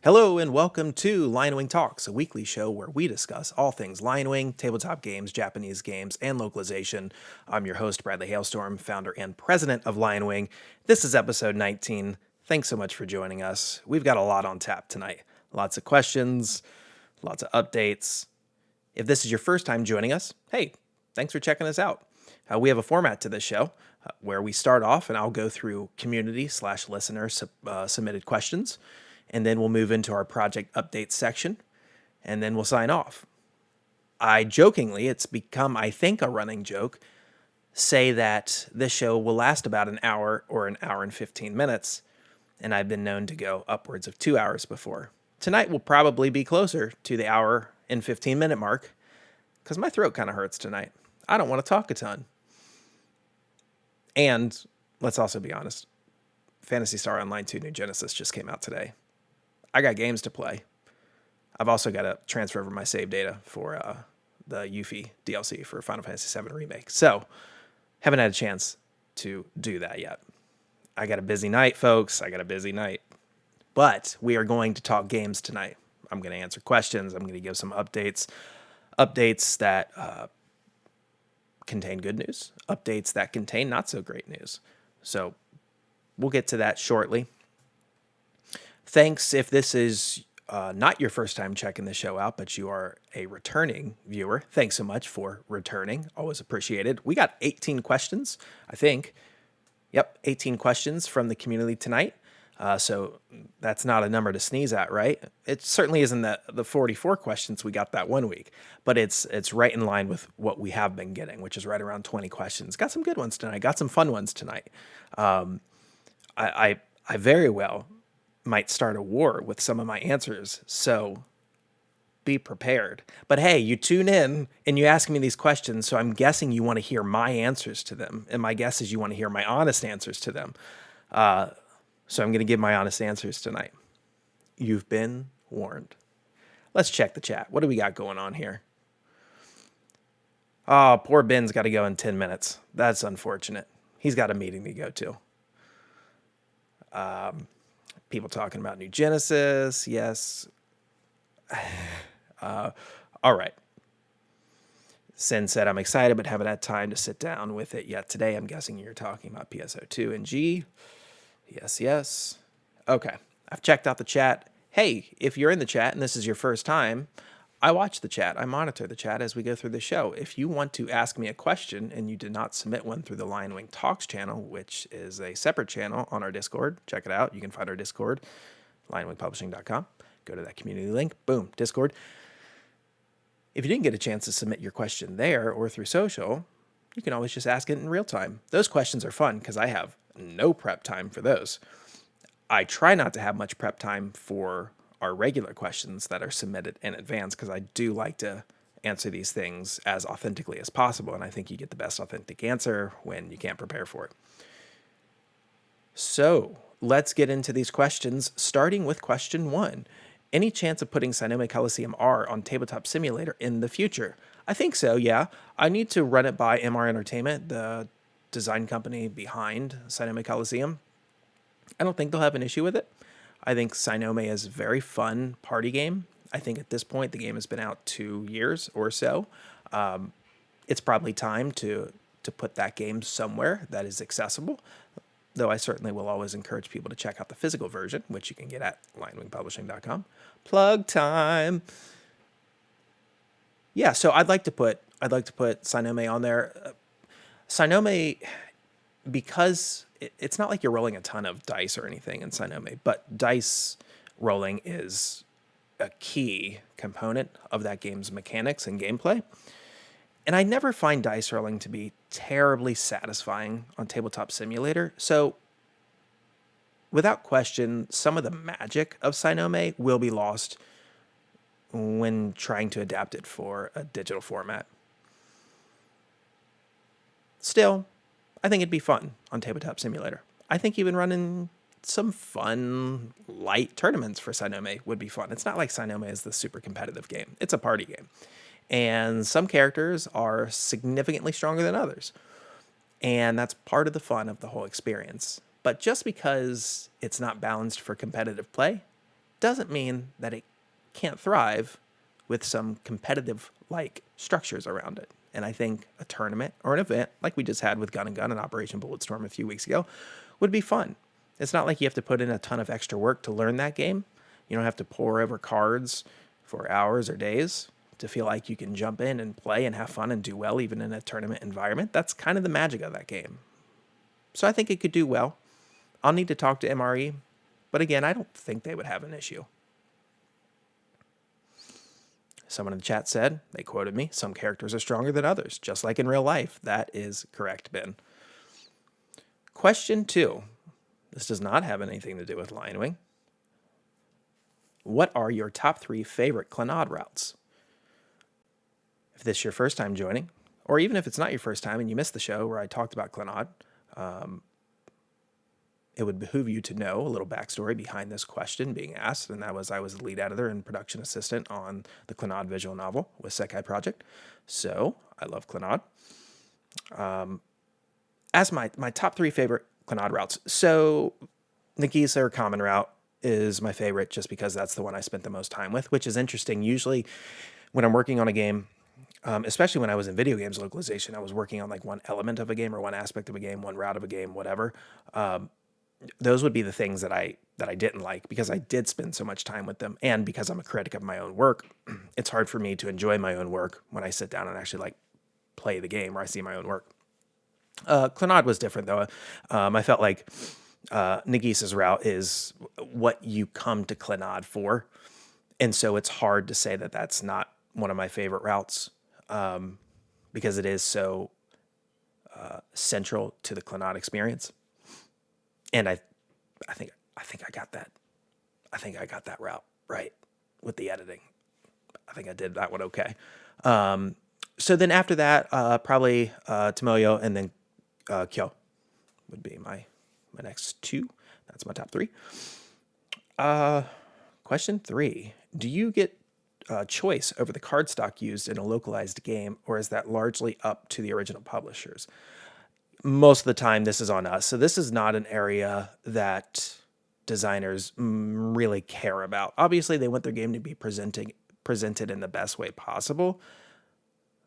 Hello and welcome to LionWing Talks, a weekly show where we discuss all things LionWing, tabletop games, Japanese games, and localization. I'm your host, Bradley Hailstorm, founder and president of LionWing. This is episode 19. Thanks so much for joining us. We've got a lot on tap tonight. Lots of questions, lots of updates. If this is your first time joining us, hey, thanks for checking us out. We have a format to this show where we start off and I'll go through community/listener submitted questions. And then we'll move into our project updates section, and then we'll sign off. I jokingly, it's become, I think, a running joke, say that this show will last about an hour or an hour and 15 minutes, and I've been known to go upwards of 2 hours before. Tonight will probably be closer to the hour and 15-minute mark, because my throat kind of hurts tonight. I don't want to talk a ton. And let's also be honest, Phantasy Star Online 2 New Genesis just came out today. I got games to play. I've also got to transfer over my save data for the Yuffie DLC for Final Fantasy VII Remake. So, haven't had a chance to do that yet. I got a busy night, folks. I got a busy night. But we are going to talk games tonight. I'm going to answer questions. I'm going to give some updates. Updates that contain good news. Updates that contain not so great news. So, we'll get to that shortly. Thanks if this is not your first time checking the show out, but you are a returning viewer. Thanks so much for returning. Always appreciated. We got 18 questions, I think. Yep, 18 questions from the community tonight. So that's not a number to sneeze at, right? It certainly isn't the 44 questions we got that one week, but it's right in line with what we have been getting, which is right around 20 questions. Got some good ones tonight. Got some fun ones tonight. I very well might start a war with some of my answers, so be prepared. But hey, you tune in and you ask me these questions, so I'm guessing you want to hear my answers to them, and my guess is you want to hear my honest answers to them. So I'm going to give my honest answers tonight. You've been warned. Let's check the chat. What do we got going on here? Oh, poor Ben's got to go in 10 minutes. That's unfortunate. He's got a meeting to go to. People talking about New Genesis. Yes. All right. Sin said, I'm excited, but haven't had time to sit down with it yet today. I'm guessing you're talking about PSO2 and G. Yes. Okay. I've checked out the chat. Hey, if you're in the chat and this is your first time, I watch the chat. I monitor the chat as we go through the show. If you want to ask me a question and you did not submit one through the LionWing Talks channel, which is a separate channel on our Discord, check it out. You can find our Discord, lionwingpublishing.com. Go to that community link. Boom, Discord. If you didn't get a chance to submit your question there or through social, you can always just ask it in real time. Those questions are fun because I have no prep time for those. I try not to have much prep time for our regular questions that are submitted in advance because I do like to answer these things as authentically as possible, and I think you get the best authentic answer when you can't prepare for it. So let's get into these questions, starting with question 1. Any chance of putting Sinome Coliseum R on Tabletop Simulator in the future? I think so, yeah. I need to run it by MR Entertainment, the design company behind Sinome Coliseum. I don't think they'll have an issue with it. I think Sinome is a very fun party game. I think at this point, the game has been out 2 years or so. It's probably time to put that game somewhere that is accessible, though I certainly will always encourage people to check out the physical version, which you can get at lionwingpublishing.com. Plug time. Yeah, so I'd like to put Sinome on there. Sinome, because it's not like you're rolling a ton of dice or anything in Sinome, but dice rolling is a key component of that game's mechanics and gameplay. And I never find dice rolling to be terribly satisfying on Tabletop Simulator. So, without question, some of the magic of Sinome will be lost when trying to adapt it for a digital format. Still, I think it'd be fun on Tabletop Simulator. I think even running some fun, light tournaments for Sinome would be fun. It's not like Sinome is the super competitive game. It's a party game. And some characters are significantly stronger than others. And that's part of the fun of the whole experience. But just because it's not balanced for competitive play doesn't mean that it can't thrive with some competitive-like structures around it. And I think a tournament or an event like we just had with Gun and Gun and Operation Bulletstorm a few weeks ago would be fun. It's not like you have to put in a ton of extra work to learn that game. You don't have to pore over cards for hours or days to feel like you can jump in and play and have fun and do well even in a tournament environment. That's kind of the magic of that game. So I think it could do well. I'll need to talk to MRE, but again, I don't think they would have an issue. Someone in the chat said, they quoted me, some characters are stronger than others, just like in real life. That is correct, Ben. Question 2. This does not have anything to do with LionWing. What are your top 3 favorite Clannad routes? If this is your first time joining, or even if it's not your first time and you missed the show where I talked about Clannad, it would behoove you to know a little backstory behind this question being asked, and that was I was the lead editor and production assistant on the Clannad visual novel with Sekai Project, so I love Clannad. As my top 3 favorite Clannad routes, so Nagisa or Common Route is my favorite just because that's the one I spent the most time with, which is interesting. Usually when I'm working on a game, especially when I was in video games localization, I was working on like one element of a game or one aspect of a game, one route of a game, whatever. Those would be the things that I didn't like because I did spend so much time with them, and because I'm a critic of my own work, it's hard for me to enjoy my own work when I sit down and actually like play the game or I see my own work. Clannad was different though. I felt like Nagisa's route is what you come to Clannad for, and so it's hard to say that that's not one of my favorite routes because it is so central to the Clannad experience. And I think I got that. I think I got that route right with the editing. I think I did that one okay. So then after that, probably Tomoyo and then Kyo would be my next 2. That's my top 3. Question 3: do you get choice over the cardstock used in a localized game, or is that largely up to the original publishers? Most of the time, this is on us. So this is not an area that designers really care about. Obviously, they want their game to be presented in the best way possible,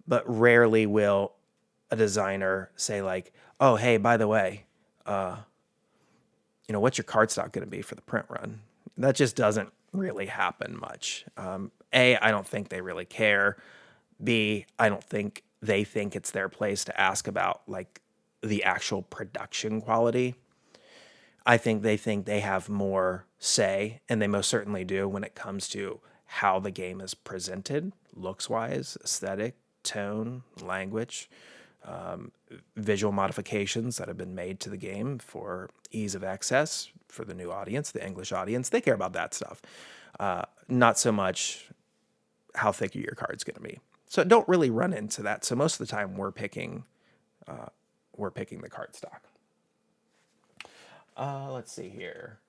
but rarely will a designer say like, "Oh, hey, by the way, what's your cardstock going to be for the print run?" That just doesn't really happen much. A, I don't think they really care. B, I don't think they think it's their place to ask about like the actual production quality. I think they have more say, and they most certainly do when it comes to how the game is presented, looks-wise, aesthetic, tone, language, visual modifications that have been made to the game for ease of access for the new audience, the English audience. They care about that stuff. Not so much how thick your card's going to be. So don't really run into that. So most of the time we're picking the cardstock. Let's see here.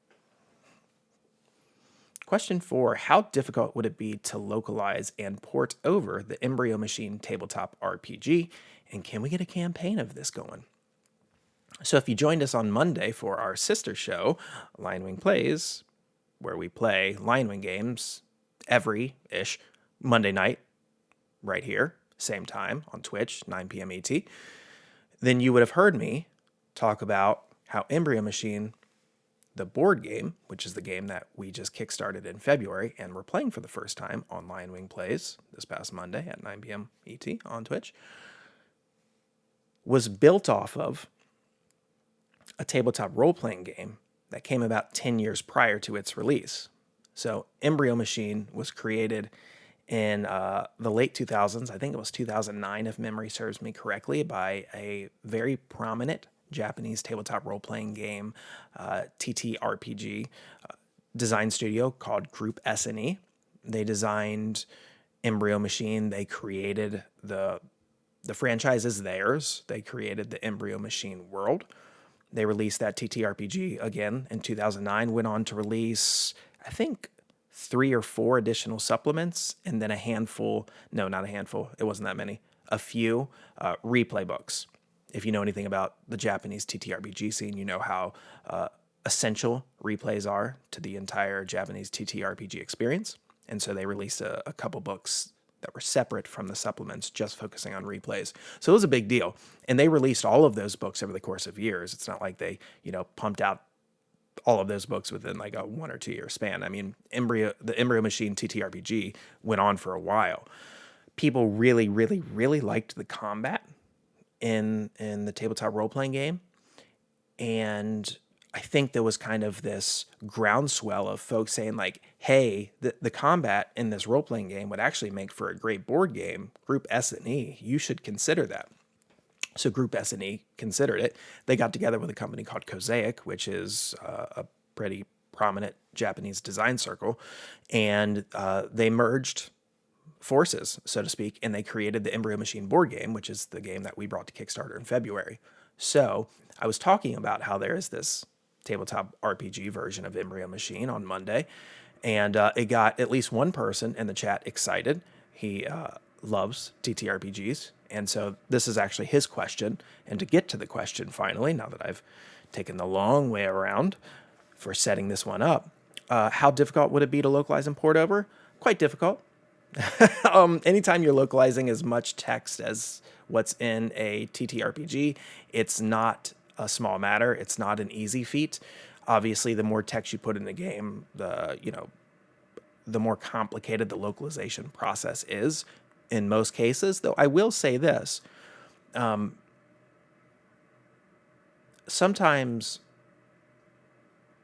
Question 4, how difficult would it be to localize and port over the Embryo Machine tabletop RPG? And can we get a campaign of this going? So if you joined us on Monday for our sister show, LionWing Plays, where we play LionWing games every-ish Monday night, right here, same time on Twitch, 9 p.m. ET, then you would have heard me talk about how Embryo Machine, the board game, which is the game that we just kickstarted in February and we're playing for the first time on LionWing Plays this past Monday at 9 p.m. ET on Twitch, was built off of a tabletop role-playing game that came about 10 years prior to its release. So Embryo Machine was created in the late 2000s. I think it was 2009, if memory serves me correctly, by a very prominent Japanese tabletop role-playing game, TTRPG design studio called Group SNE. They designed Embryo Machine. They created the franchise is theirs. They created the Embryo Machine world. They released that TTRPG again in 2009, went on to release, I think, 3 or 4 additional supplements, and then a few replay books. If you know anything about the Japanese TTRPG scene, you know how essential replays are to the entire Japanese TTRPG experience. And so they released a couple books that were separate from the supplements, just focusing on replays. So it was a big deal. And they released all of those books over the course of years. It's not like they, pumped out all of those books within like a 1 or 2 year span. I mean, the Embryo Machine TTRPG went on for a while. People really, really, really liked the combat in the tabletop role-playing game. And I think there was kind of this groundswell of folks saying like, hey, the combat in this role-playing game would actually make for a great board game, Group S&E. You should consider that. So Group S&E considered it. They got together with a company called Mosaic, which is a pretty prominent Japanese design circle, and they merged forces, so to speak, and they created the Embryo Machine board game, which is the game that we brought to Kickstarter in February. So I was talking about how there is this tabletop RPG version of Embryo Machine on Monday, and it got at least one person in the chat excited. He loves TTRPGs, and so this is actually his question. And to get to the question finally, now that I've taken the long way around for setting this one up, how difficult would it be to localize and port over? Quite difficult. Anytime you're localizing as much text as what's in a TTRPG, it's not a small matter. It's not an easy feat. Obviously, the more text you put in the game, the more complicated the localization process is in most cases. Though I will say this, sometimes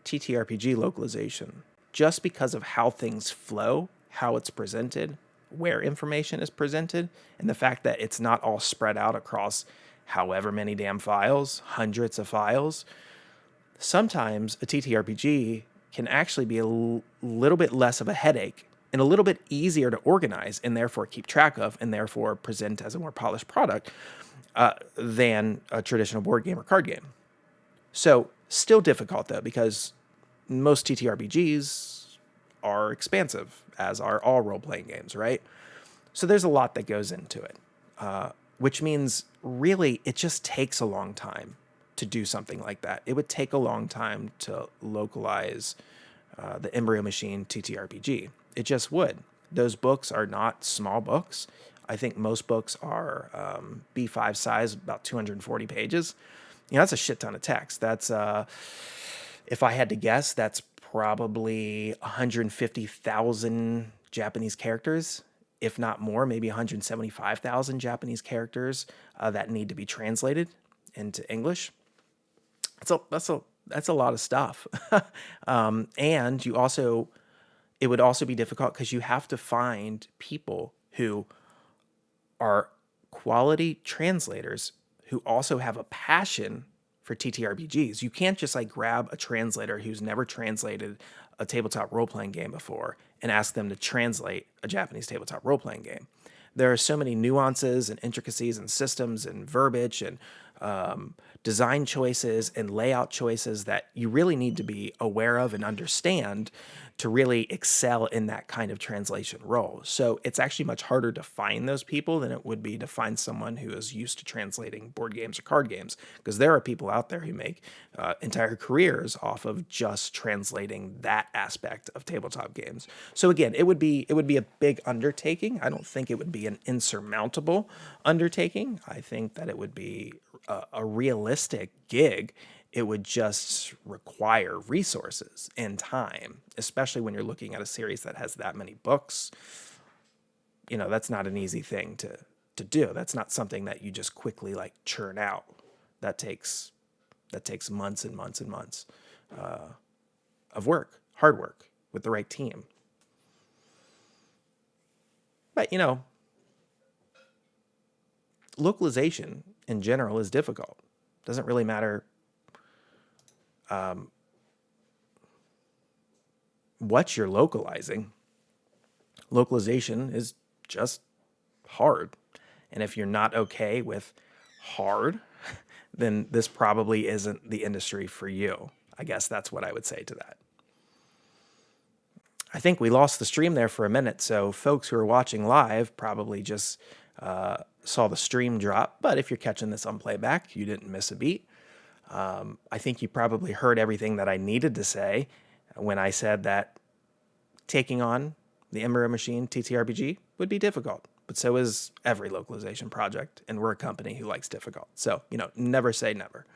TTRPG localization, just because of how things flow, how it's presented, where information is presented, and the fact that it's not all spread out across however many damn files, hundreds of files, sometimes a TTRPG can actually be a little bit less of a headache and a little bit easier to organize and therefore keep track of and therefore present as a more polished product than a traditional board game or card game. So still difficult though, because most TTRPGs are expansive, as are all role-playing games, right? So there's a lot that goes into it, which means really it just takes a long time to do something like that. It would take a long time to localize the Embryo Machine TTRPG. It just would. Those books are not small books. I think most books are B5 size, about 240 pages. That's a shit ton of text. That's, if I had to guess, that's probably 150,000 Japanese characters, if not more, maybe 175,000 Japanese characters that need to be translated into English. That's a lot of stuff. And it would also be difficult because you have to find people who are quality translators who also have a passion for TTRPGs. You can't just like grab a translator who's never translated a tabletop role-playing game before and ask them to translate a Japanese tabletop role-playing game. There are so many nuances and intricacies and systems and verbiage and design choices and layout choices that you really need to be aware of and understand to really excel in that kind of translation role. So it's actually much harder to find those people than it would be to find someone who is used to translating board games or card games, because there are people out there who make entire careers off of just translating that aspect of tabletop games. So again, it would be a big undertaking. I don't think it would be an insurmountable undertaking. I think that it would be a realistic gig. It would just require resources and time, especially when you're looking at a series that has that many books. That's not an easy thing to do. That's not something that you just quickly like churn out. That takes months and months and months of work, hard work with the right team. But localization in general is difficult. Doesn't really matter what you're localizing. Localization is just hard. And if you're not okay with hard, then this probably isn't the industry for you. I guess that's what I would say to that. I think we lost the stream there for a minute, so folks who are watching live probably just saw the stream drop. But if you're catching this on playback, you didn't miss a beat. I think you probably heard everything that I needed to say when I said that taking on the Embryo Machine TTRPG would be difficult. But so is every localization project, and we're a company who likes difficult. So, never say never.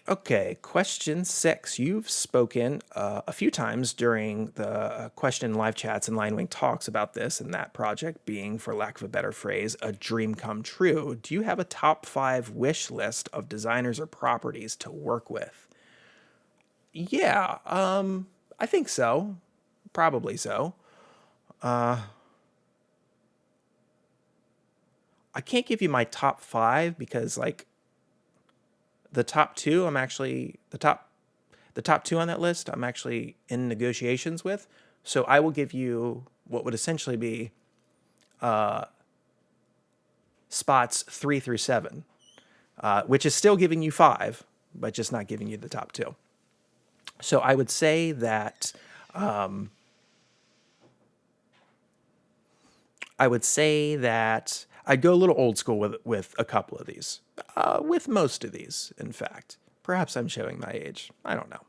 Okay, question 6. You've spoken a few times during the question live chats and LionWing Talks about this and that project being, for lack of a better phrase, a dream come true. Do you have a top 5 wish list of designers or properties to work with? Yeah, I think so. Probably so. I can't give you my top 5 because, like, the top 2, the top 2 on that list, I'm actually in negotiations with. So I will give you what would essentially be spots 3 through 7, which is still giving you 5, but just not giving you the top 2. So I would say that I'd go a little old school with a couple of these, with most of these, in fact. Perhaps I'm showing my age. I don't know.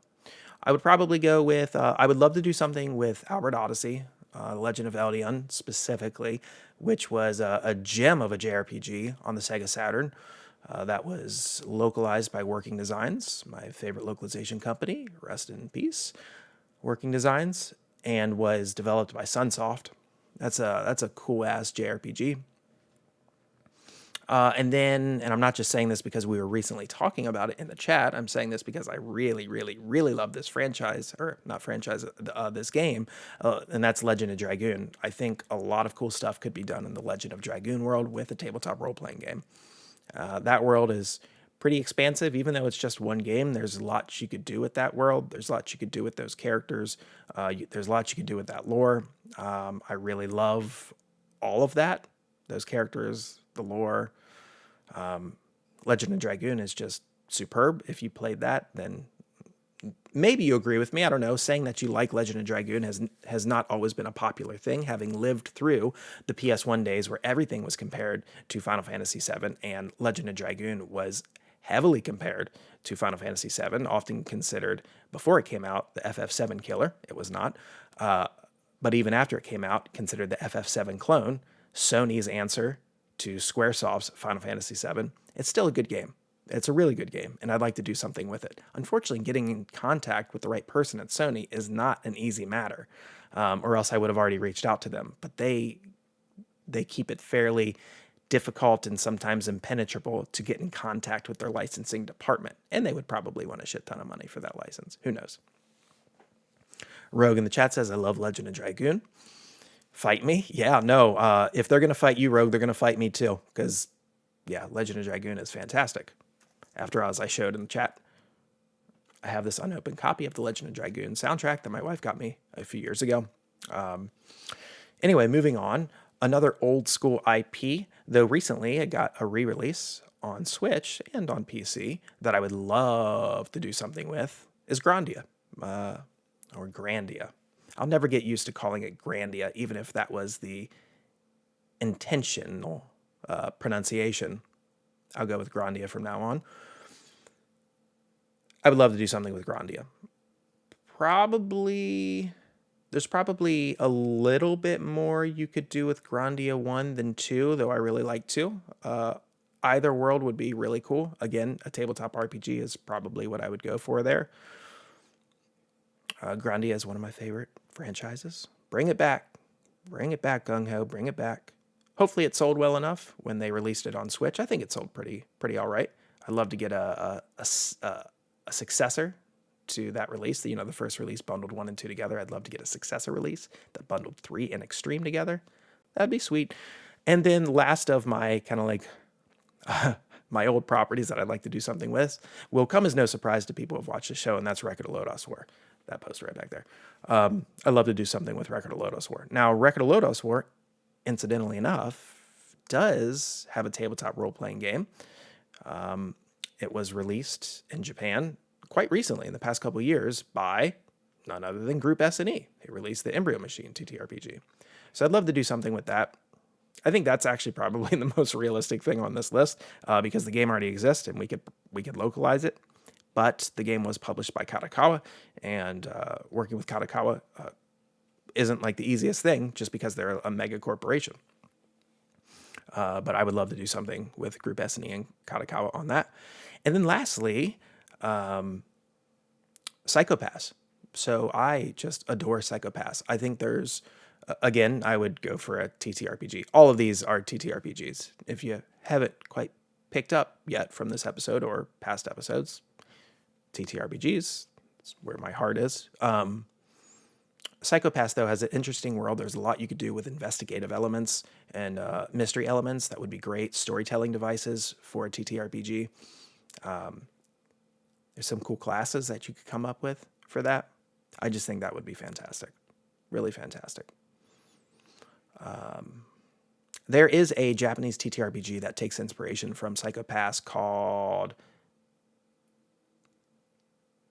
I would probably go with, I would love to do something with Albert Odyssey, Legend of Eldion specifically, which was a gem of a JRPG on the Sega Saturn. That was localized by Working Designs, my favorite localization company, rest in peace, Working Designs, and was developed by Sunsoft. That's a cool ass JRPG. And I'm not just saying this because we were recently talking about it in the chat. I'm saying this because I really, really, really love this franchise, or not franchise, this game, and that's Legend of Dragoon. I think a lot of cool stuff could be done in the Legend of Dragoon world with a tabletop role-playing game. That world is pretty expansive, even though it's just one game. There's lots you could do with that world. There's lots you could do with those characters. There's lots you could do with that lore. I really love all of that. Those characters, the lore. Legend of Dragoon is just superb. If you played that, then maybe you agree with me. I don't know. Saying that you like Legend of Dragoon has not always been a popular thing, having lived through the PS1 days where everything was compared to Final Fantasy VII, and Legend of Dragoon was heavily compared to Final Fantasy VII, often considered, before it came out, the FF7 killer. It was not. But even after it came out, considered the FF7 clone, Sony's answer to Squaresoft's Final Fantasy VII. It's still a good game. It's a really good game, and I'd like to do something with it. Unfortunately, getting in contact with the right person at Sony is not an easy matter, or else I would have already reached out to them. But they keep it fairly difficult and sometimes impenetrable to get in contact with their licensing department, and they would probably want a shit ton of money for that license. Who knows? Rogue in the chat says, I love Legend of Dragoon. Fight me? Yeah, no. If they're going to fight you, Rogue, they're going to fight me too. Because, yeah, Legend of Dragoon is fantastic. After all, as I showed in the chat, I have this unopened copy of the Legend of Dragoon soundtrack that my wife got me a few years ago. Anyway, moving on. Another old school IP, though recently it got a re-release on Switch and on PC that I would love to do something with, is Grandia. Or Grandia. I'll never get used to calling it Grandia, even if that was the intentional pronunciation. I'll go with Grandia from now on. I would love to do something with Grandia. There's probably a little bit more you could do with Grandia 1 than 2, though I really like 2. Either world would be really cool. Again, a tabletop RPG is probably what I would go for there. Grandia is one of my favorite franchises. Bring it back. Bring it back, gung-ho. Bring it back. Hopefully it sold well enough when they released it on Switch. I think it sold pretty all right. I'd love to get a successor to that release. The first release bundled 1 and 2 together. I'd love to get a successor release that bundled 3 and Extreme together. That'd be sweet. And then last of my kind of like my old properties that I'd like to do something with will come as no surprise to people who've watched the show, and that's Record of Lodoss War. That poster right back there. I'd love to do something with Record of Lodoss War. Now, Record of Lodoss War, incidentally enough, does have a tabletop role-playing game. It was released in Japan quite recently, in the past couple of years, by none other than Group S&E. They released the Embryo Machine TTRPG. So I'd love to do something with that. I think that's actually probably the most realistic thing on this list, because the game already exists and we could localize it. But the game was published by Kadokawa, and working with Kadokawa isn't like the easiest thing, just because they're a mega corporation. But I would love to do something with Group S&E and Kadokawa on that. And then lastly, Psychopass. So I just adore Psychopass. I think there's, again, I would go for a TTRPG. All of these are TTRPGs. If you haven't quite picked up yet from this episode or past episodes, TTRPGs, that's where my heart is. Psychopass, though, has an interesting world. There's a lot you could do with investigative elements and mystery elements that would be great storytelling devices for a TTRPG. There's some cool classes that you could come up with for that. I just think that would be fantastic. Really fantastic. There is a Japanese TTRPG that takes inspiration from Psychopass called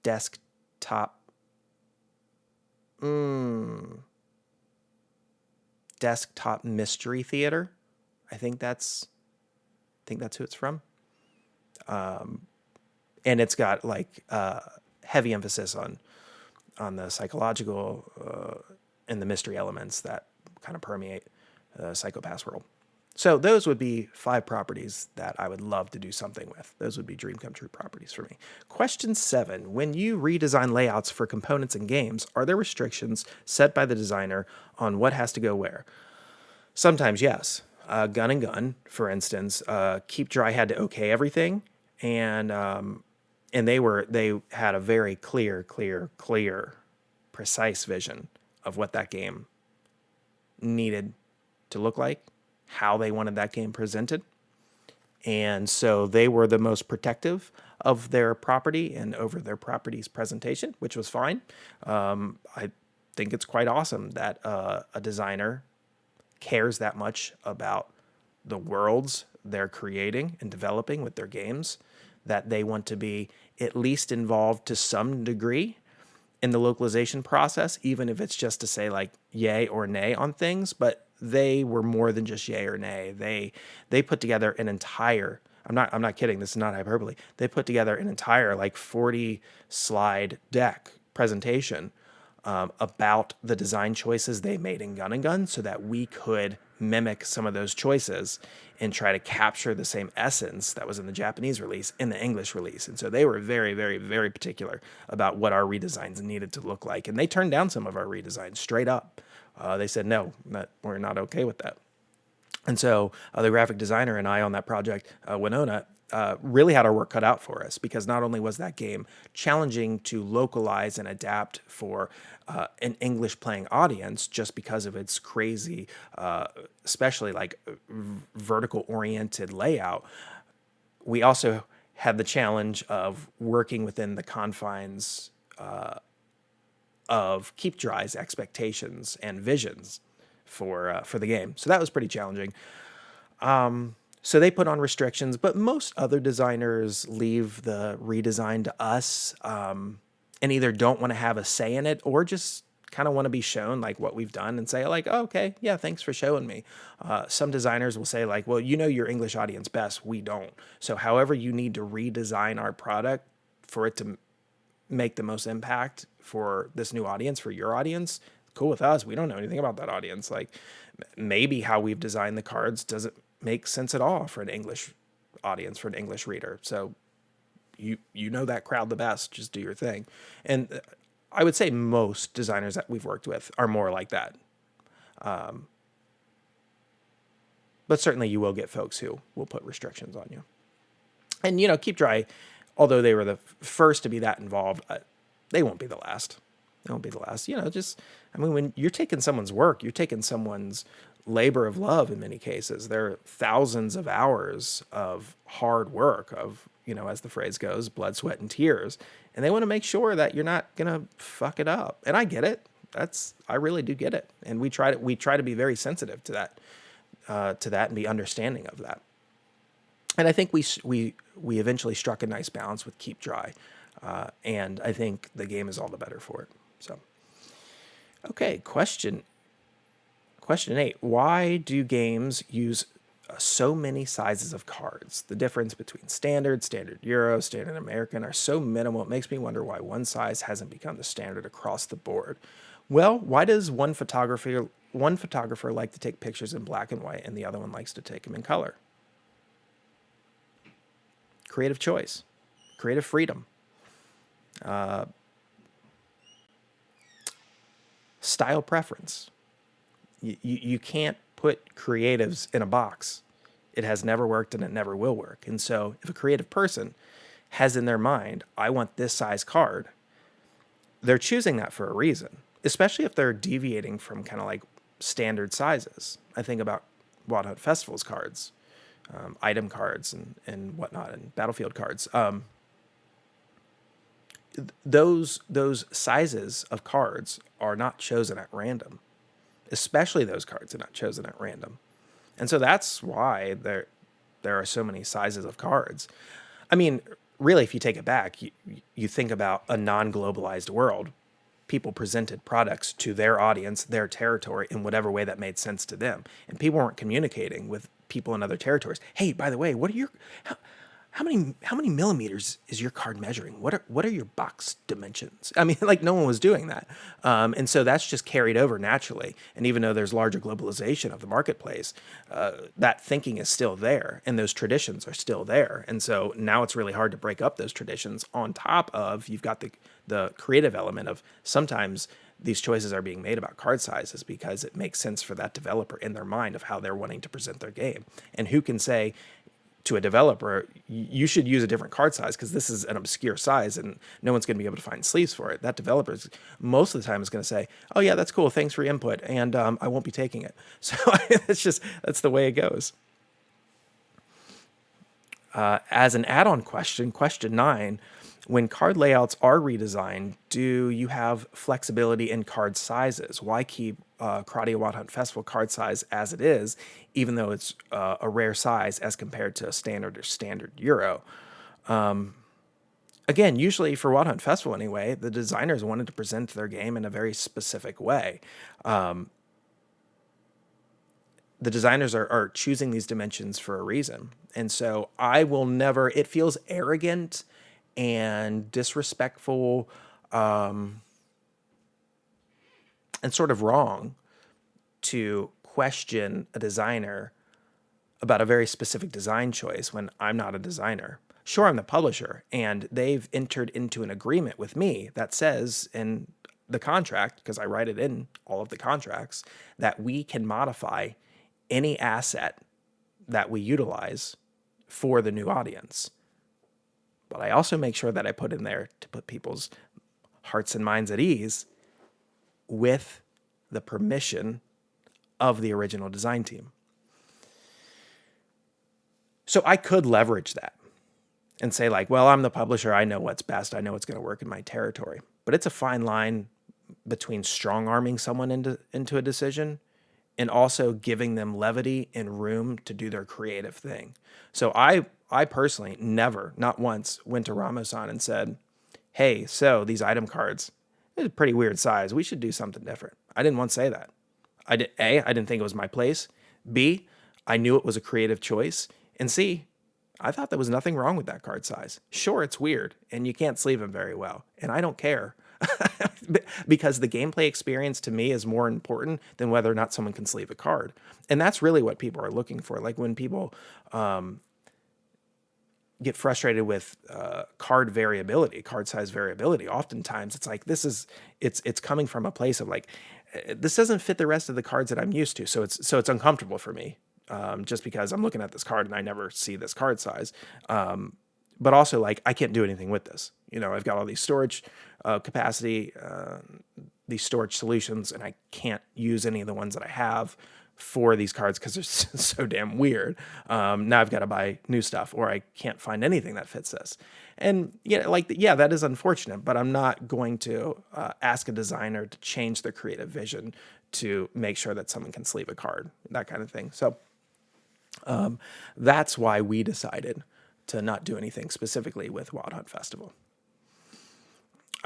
Desktop Mystery Theater. I think that's who it's from. And it's got like heavy emphasis on the psychological and the mystery elements that kind of permeate the Psychopass world. So those would be 5 properties that I would love to do something with. Those would be dream come true properties for me. Question 7. When you redesign layouts for components in games, are there restrictions set by the designer on what has to go where? Sometimes, yes. Gun and Gun, for instance, Keep Dry had to okay everything, and they had a very clear, precise vision of what that game needed to look like, how they wanted that game presented. And so they were the most protective of their property and over their property's presentation, which was fine. I think it's quite awesome that a designer cares that much about the worlds they're creating and developing with their games, that they want to be at least involved to some degree in the localization process, even if it's just to say like yay or nay on things. But they were more than just yay or nay. They put together an entire, I'm not kidding, this is not hyperbole. They put together an entire like 40 slide deck presentation about the design choices they made in Gun and Gun, so that we could mimic some of those choices and try to capture the same essence that was in the Japanese release in the English release. And so they were very, very, very particular about what our redesigns needed to look like. And they turned down some of our redesigns straight up. They said, no, we're not okay with that. And so the graphic designer and I on that project, Winona, really had our work cut out for us, because not only was that game challenging to localize and adapt for an English playing audience, just because of its crazy, especially like vertical oriented layout, we also had the challenge of working within the confines of Keep Dry's expectations and visions for the game. So that was pretty challenging. So they put on restrictions, but most other designers leave the redesign to us, and either don't want to have a say in it, or just kind of want to be shown like what we've done and say like, oh, okay, yeah, thanks for showing me. Some designers will say like, well, you know your English audience best, we don't. So however you need to redesign our product for it to make the most impact for this new audience, for your audience, cool with us. We don't know anything about that audience. Like maybe how we've designed the cards doesn't make sense at all for an English audience, for an English reader. So you know that crowd the best, just do your thing. And I would say most designers that we've worked with are more like that. But certainly you will get folks who will put restrictions on you. And, you know, Keep Dry, although they were the first to be that involved, they won't be the last. They won't be the last. You know, just, I mean, when you're taking someone's work, you're taking someone's labor of love in many cases. There are thousands of hours of hard work, of, you know, as the phrase goes, blood, sweat, and tears. And they want to make sure that you're not going to fuck it up. And I get it. I really do get it. And we try to be very sensitive to that, and be understanding of that. And I think we eventually struck a nice balance with Keep Dry. And I think the game is all the better for it. So, okay, question Question 8, why do games use so many sizes of cards? The difference between standard, standard Euro, standard American are so minimal, it makes me wonder why one size hasn't become the standard across the board. Well, why does one photographer like to take pictures in black and white and the other one likes to take them in color? Creative choice, creative freedom, style preference. You can't put creatives in a box. It has never worked and it never will work. And so if a creative person has in their mind, I want this size card, they're choosing that for a reason, especially if they're deviating from kind of like standard sizes. I think about Wild Hunt Festival's cards, item cards and whatnot, and battlefield cards. Those sizes of cards are not chosen at random. Especially those cards are not chosen at random. And so that's why there are so many sizes of cards. I mean, really, if you take it back, you think about a non-globalized world. People presented products to their audience, their territory, in whatever way that made sense to them. And people weren't communicating with people in other territories. Hey, by the way, how many millimeters is your card measuring? What are your box dimensions? I mean, like no one was doing that. And so that's just carried over naturally. And even though there's larger globalization of the marketplace, that thinking is still there and those traditions are still there. And so now it's really hard to break up those traditions on top of you've got the creative element of sometimes these choices are being made about card sizes because it makes sense for that developer in their mind of how they're wanting to present their game. And who can say, to a developer, you should use a different card size because this is an obscure size and no one's going to be able to find sleeves for it. That developer most of the time is going to say, oh yeah, that's cool. Thanks for your input. And I won't be taking it. So that's the way it goes. As an add-on question 9, when card layouts are redesigned, do you have flexibility in card sizes? Why keep Karate Wild Hunt Festival card size as it is, even though it's a rare size as compared to a standard or standard Euro? Again, usually for Wild Hunt Festival anyway, the designers wanted to present their game in a very specific way. The designers are choosing these dimensions for a reason. And so I will never, it feels arrogant and disrespectful and sort of wrong to question a designer about a very specific design choice when I'm not a designer. Sure, I'm the publisher, and they've entered into an agreement with me that says in the contract, because I write it in all of the contracts, that we can modify any asset that we utilize for the new audience. But I also make sure that I put in there to put people's hearts and minds at ease with the permission of the original design team. So I could leverage that and say like, well, I'm the publisher. I know what's best. I know what's going to work in my territory. But it's a fine line between strong-arming someone into a decision and also giving them levity and room to do their creative thing. So I personally never, not once, went to Ramos-san and said, hey, so these item cards, it's a pretty weird size. We should do something different. I didn't once say that. I didn't think it was my place. B, I knew it was a creative choice. And C, I thought there was nothing wrong with that card size. Sure, it's weird, and you can't sleeve them very well. And I don't care. Because the gameplay experience to me is more important than whether or not someone can sleeve a card. And that's really what people are looking for. Like when people get frustrated with card variability, card size variability, oftentimes it's like it's coming from a place of like, this doesn't fit the rest of the cards that I'm used to. So it's uncomfortable for me just because I'm looking at this card and I never see this card size. But also like I can't do anything with this. You know, I've got all these storage capacity, these storage solutions, and I can't use any of the ones that I have for these cards because they're so damn weird. Now I've got to buy new stuff, or I can't find anything that fits this. And that is unfortunate, but I'm not going to ask a designer to change their creative vision to make sure that someone can sleeve a card, that kind of thing. So that's why we decided to not do anything specifically with Wild Hunt Festival.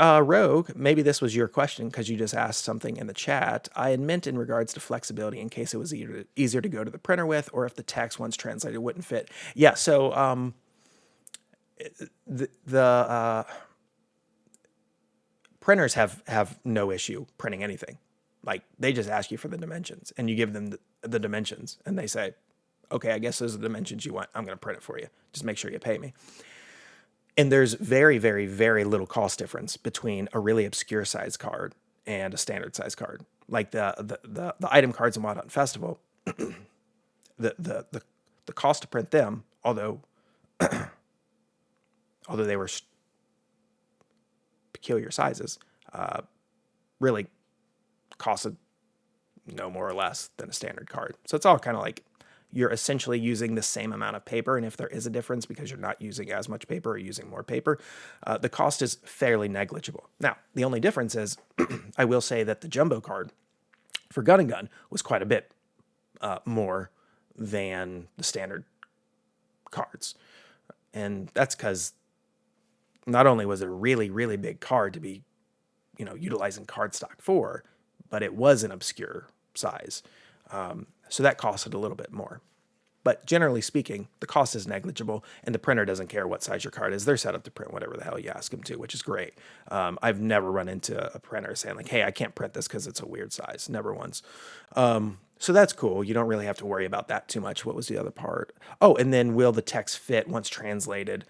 Rogue, maybe this was your question because you just asked something in the chat. I had meant in regards to flexibility in case it was easier to go to the printer with, or if the text once translated wouldn't fit. Yeah, so the printers have no issue printing anything. Like, they just ask you for the dimensions, and you give them the dimensions, and they say, okay, I guess those are the dimensions you want. I'm going to print it for you. Just make sure you pay me. And there's very, very, very little cost difference between a really obscure size card and a standard size card. Like the item cards in Wild Hunt Festival, the cost to print them, although they were peculiar sizes, really costed no more or less than a standard card. So it's all kind of like you're essentially using the same amount of paper, and if there is a difference because you're not using as much paper or using more paper, the cost is fairly negligible. Now, the only difference is I will say that the jumbo card for Gun and Gun was quite a bit more than the standard cards. And that's because not only was it a really, really big card to be, utilizing cardstock for, but it was an obscure size. So that costed a little bit more. But generally speaking, the cost is negligible, and the printer doesn't care what size your card is. They're set up to print whatever the hell you ask them to, which is great. I've never run into a printer saying like, hey, I can't print this because it's a weird size. Never once. So that's cool. You don't really have to worry about that too much. What was the other part? Oh, and then will the text fit once translated?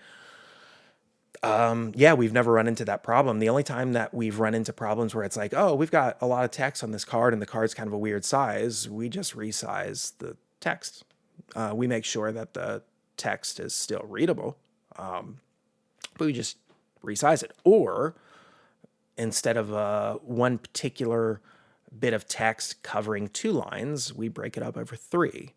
Yeah, we've never run into that problem. The only time that we've run into problems where it's like, oh, we've got a lot of text on this card and the card's kind of a weird size, we just resize the text. We make sure that the text is still readable, but we just resize it. Or instead of one particular bit of text covering 2 lines, we break it up over 3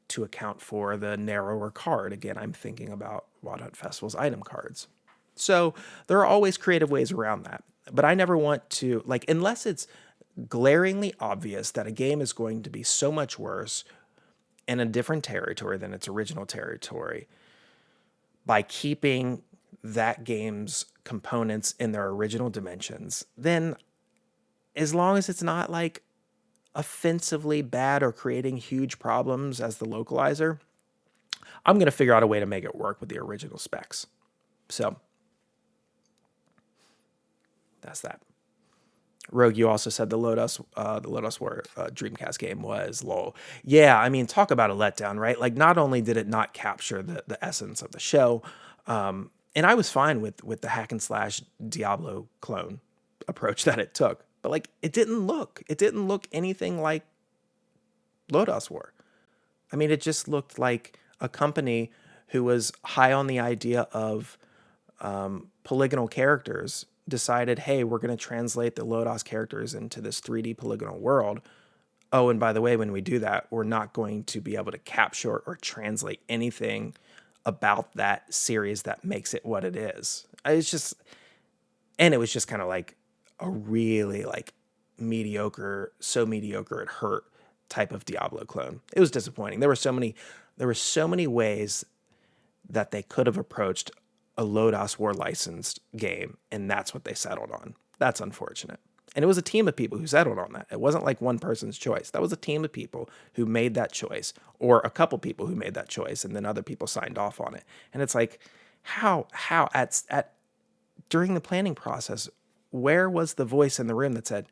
to account for the narrower card. Again, I'm thinking about Wild Hunt Festival's item cards. So there are always creative ways around that. But I never want to, like, unless it's glaringly obvious that a game is going to be so much worse in a different territory than its original territory, by keeping that game's components in their original dimensions, then as long as it's not like offensively bad or creating huge problems as the localizer, I'm going to figure out a way to make it work with the original specs. So that's that. Rogue, you also said the Lotus War Dreamcast game was lol. Yeah, I mean, talk about a letdown, right? Like, not only did it not capture the essence of the show, and I was fine with the hack and slash Diablo clone approach that it took, but like, it didn't look anything like Lotus War. I mean, it just looked like a company who was high on the idea of polygonal characters decided, hey, we're going to translate the Lodos characters into this 3D polygonal world. Oh, and by the way, when we do that, we're not going to be able to capture or translate anything about that series that makes it what it is. It was just kind of like a really like mediocre, so mediocre it hurt type of Diablo clone. It was disappointing. There were so many ways that they could have approached a Lodos War licensed game, and that's what they settled on. That's unfortunate. And it was a team of people who settled on that. It wasn't like one person's choice. That was a team of people who made that choice, or a couple people who made that choice, and then other people signed off on it. And it's like, how at during the planning process, where was the voice in the room that said,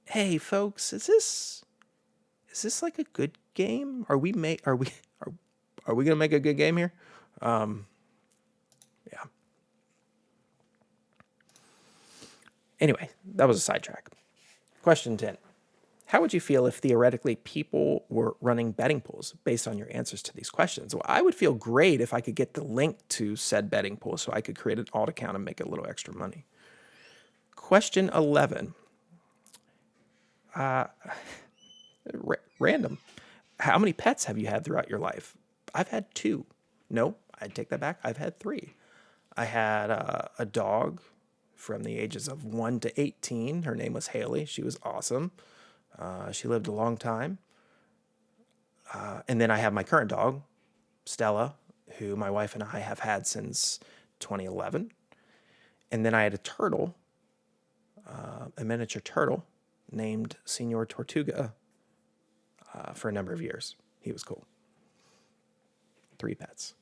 "Hey, folks, is this like a good game? Are we gonna make a good game here?" Yeah. Anyway, that was a sidetrack. Question 10. How would you feel if theoretically people were running betting pools based on your answers to these questions? Well, I would feel great if I could get the link to said betting pool so I could create an alt account and make a little extra money. Question 11. Random. How many pets have you had throughout your life? I've had 2. No, I take that back. I've had 3. I had a dog from the ages of 1 to 18. Her name was Haley. She was awesome. She lived a long time. And then I have my current dog, Stella, who my wife and I have had since 2011. And then I had a turtle, a miniature turtle named Senor Tortuga for a number of years. He was cool. 3 pets.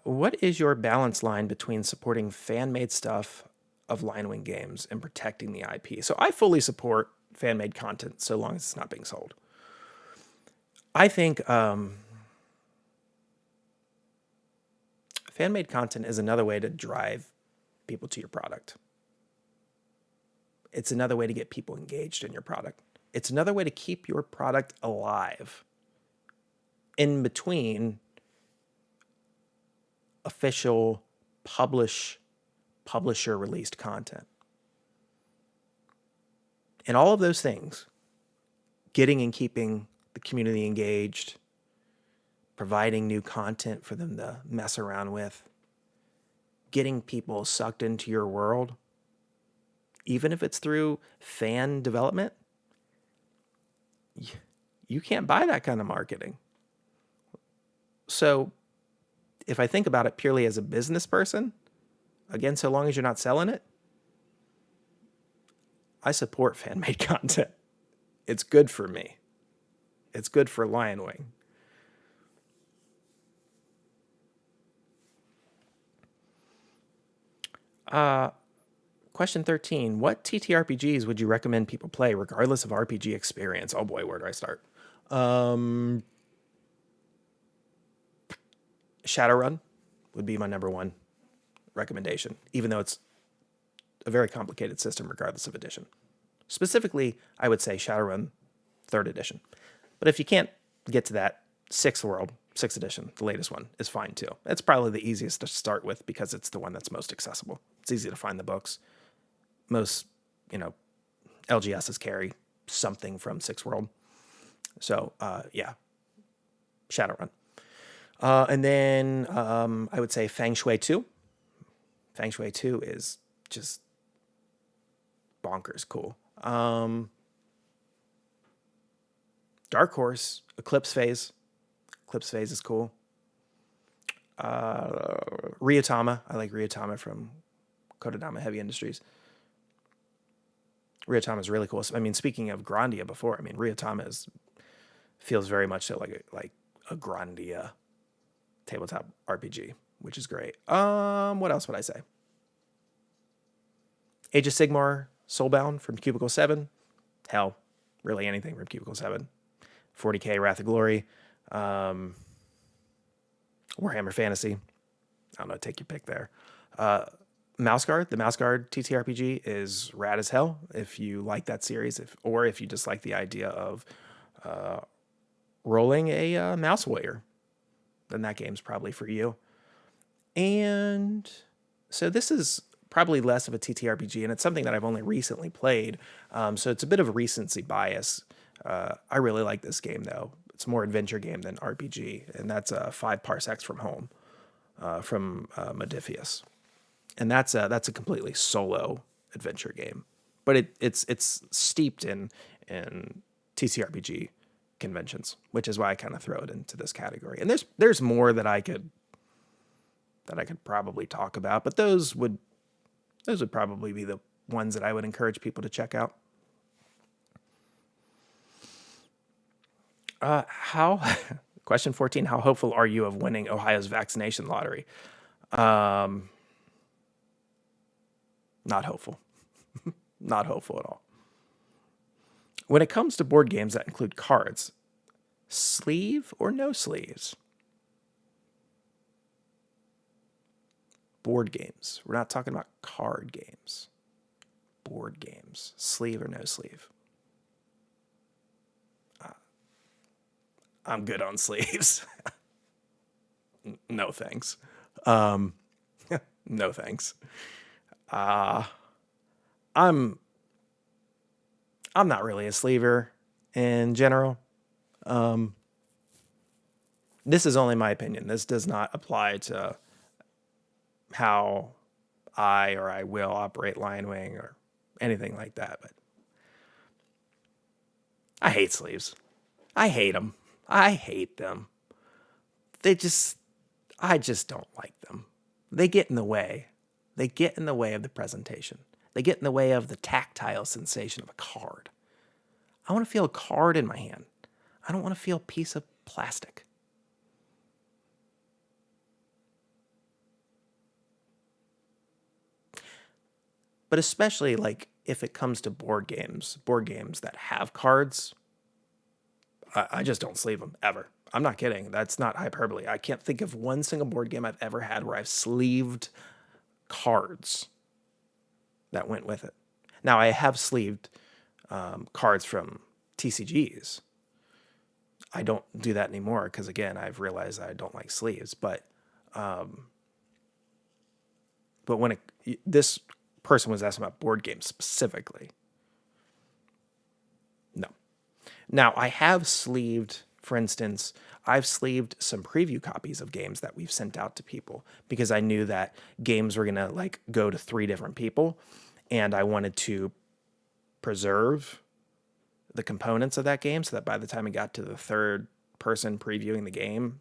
What is your balance line between supporting fan-made stuff of LionWing games and protecting the IP? So I fully support fan-made content so long as it's not being sold. I think fan-made content is another way to drive people to your product. It's another way to get people engaged in your product. It's another way to keep your product alive in between official publisher released content. And all of those things, getting and keeping the community engaged, providing new content for them to mess around with, getting people sucked into your world, even if it's through fan development, you can't buy that kind of marketing. So if I think about it purely as a business person, again, so long as you're not selling it, I support fan-made content. It's good for me. It's good for LionWing. Question 13. What TTRPGs would you recommend people play regardless of RPG experience? Oh boy, where do I start? Shadowrun would be my number one recommendation, even though it's a very complicated system regardless of edition. Specifically, I would say Shadowrun 3rd edition. But if you can't get to that, 6th edition, the latest one, is fine too. It's probably the easiest to start with because it's the one that's most accessible. It's easy to find the books. Most, LGSs carry something from 6th World. So, yeah, Shadowrun. And then I would say Feng Shui 2. Feng Shui 2 is just bonkers cool. Dark Horse, Eclipse Phase. Eclipse Phase is cool. Ryutama. I like Ryutama from Kodadama Heavy Industries. Ryutama is really cool. I mean, speaking of Grandia before, Ryutama feels very much so like a Grandia tabletop RPG, which is great. What else would I say? Age of Sigmar, Soulbound from Cubicle 7. Hell, really anything from Cubicle 7. 40k Wrath of Glory. Warhammer Fantasy. I don't know, take your pick there. Mouseguard, the Mouseguard TTRPG is rad as hell if you like that series, or if you just like the idea of rolling a mouse warrior, then that game's probably for you. And so this is probably less of a TTRPG, and it's something that I've only recently played, so it's a bit of a recency bias. I really like this game, though. It's more adventure game than RPG, and that's 5 Parsecs from Home from Modifius. And that's a completely solo adventure game, but it's steeped in TCRPG conventions, which is why I kind of throw it into this category. And there's more that I could probably talk about, but those would probably be the ones that I would encourage people to check out. Question 14, how hopeful are you of winning Ohio's vaccination lottery? Not hopeful. Not hopeful at all. When it comes to board games that include cards, sleeve or no sleeves? Board games. We're not talking about card games. Board games. Sleeve or no sleeve? I'm good on sleeves. No thanks. No thanks. I'm not really a sleever in general. This is only my opinion. This does not apply to how I will operate LionWing or anything like that. But I hate sleeves. I hate them. I hate them. They just, I just don't like them. They get in the way. They get in the way of the presentation. They get in the way of the tactile sensation of a card. I want to feel a card in my hand. I don't want to feel a piece of plastic. But especially like if it comes to board games that have cards, I just don't sleeve them ever. I'm not kidding. That's not hyperbole. I can't think of one single board game I've ever had where I've sleeved cards that went with it. Now, I have sleeved cards from TCGs. I don't do that anymore because, again, I've realized I don't like sleeves. But when this person was asking about board games specifically, no. Now, I have sleeved, for instance, I've sleeved some preview copies of games that we've sent out to people because I knew that games were going to like go to 3 different people and I wanted to preserve the components of that game so that by the time it got to the third person previewing the game,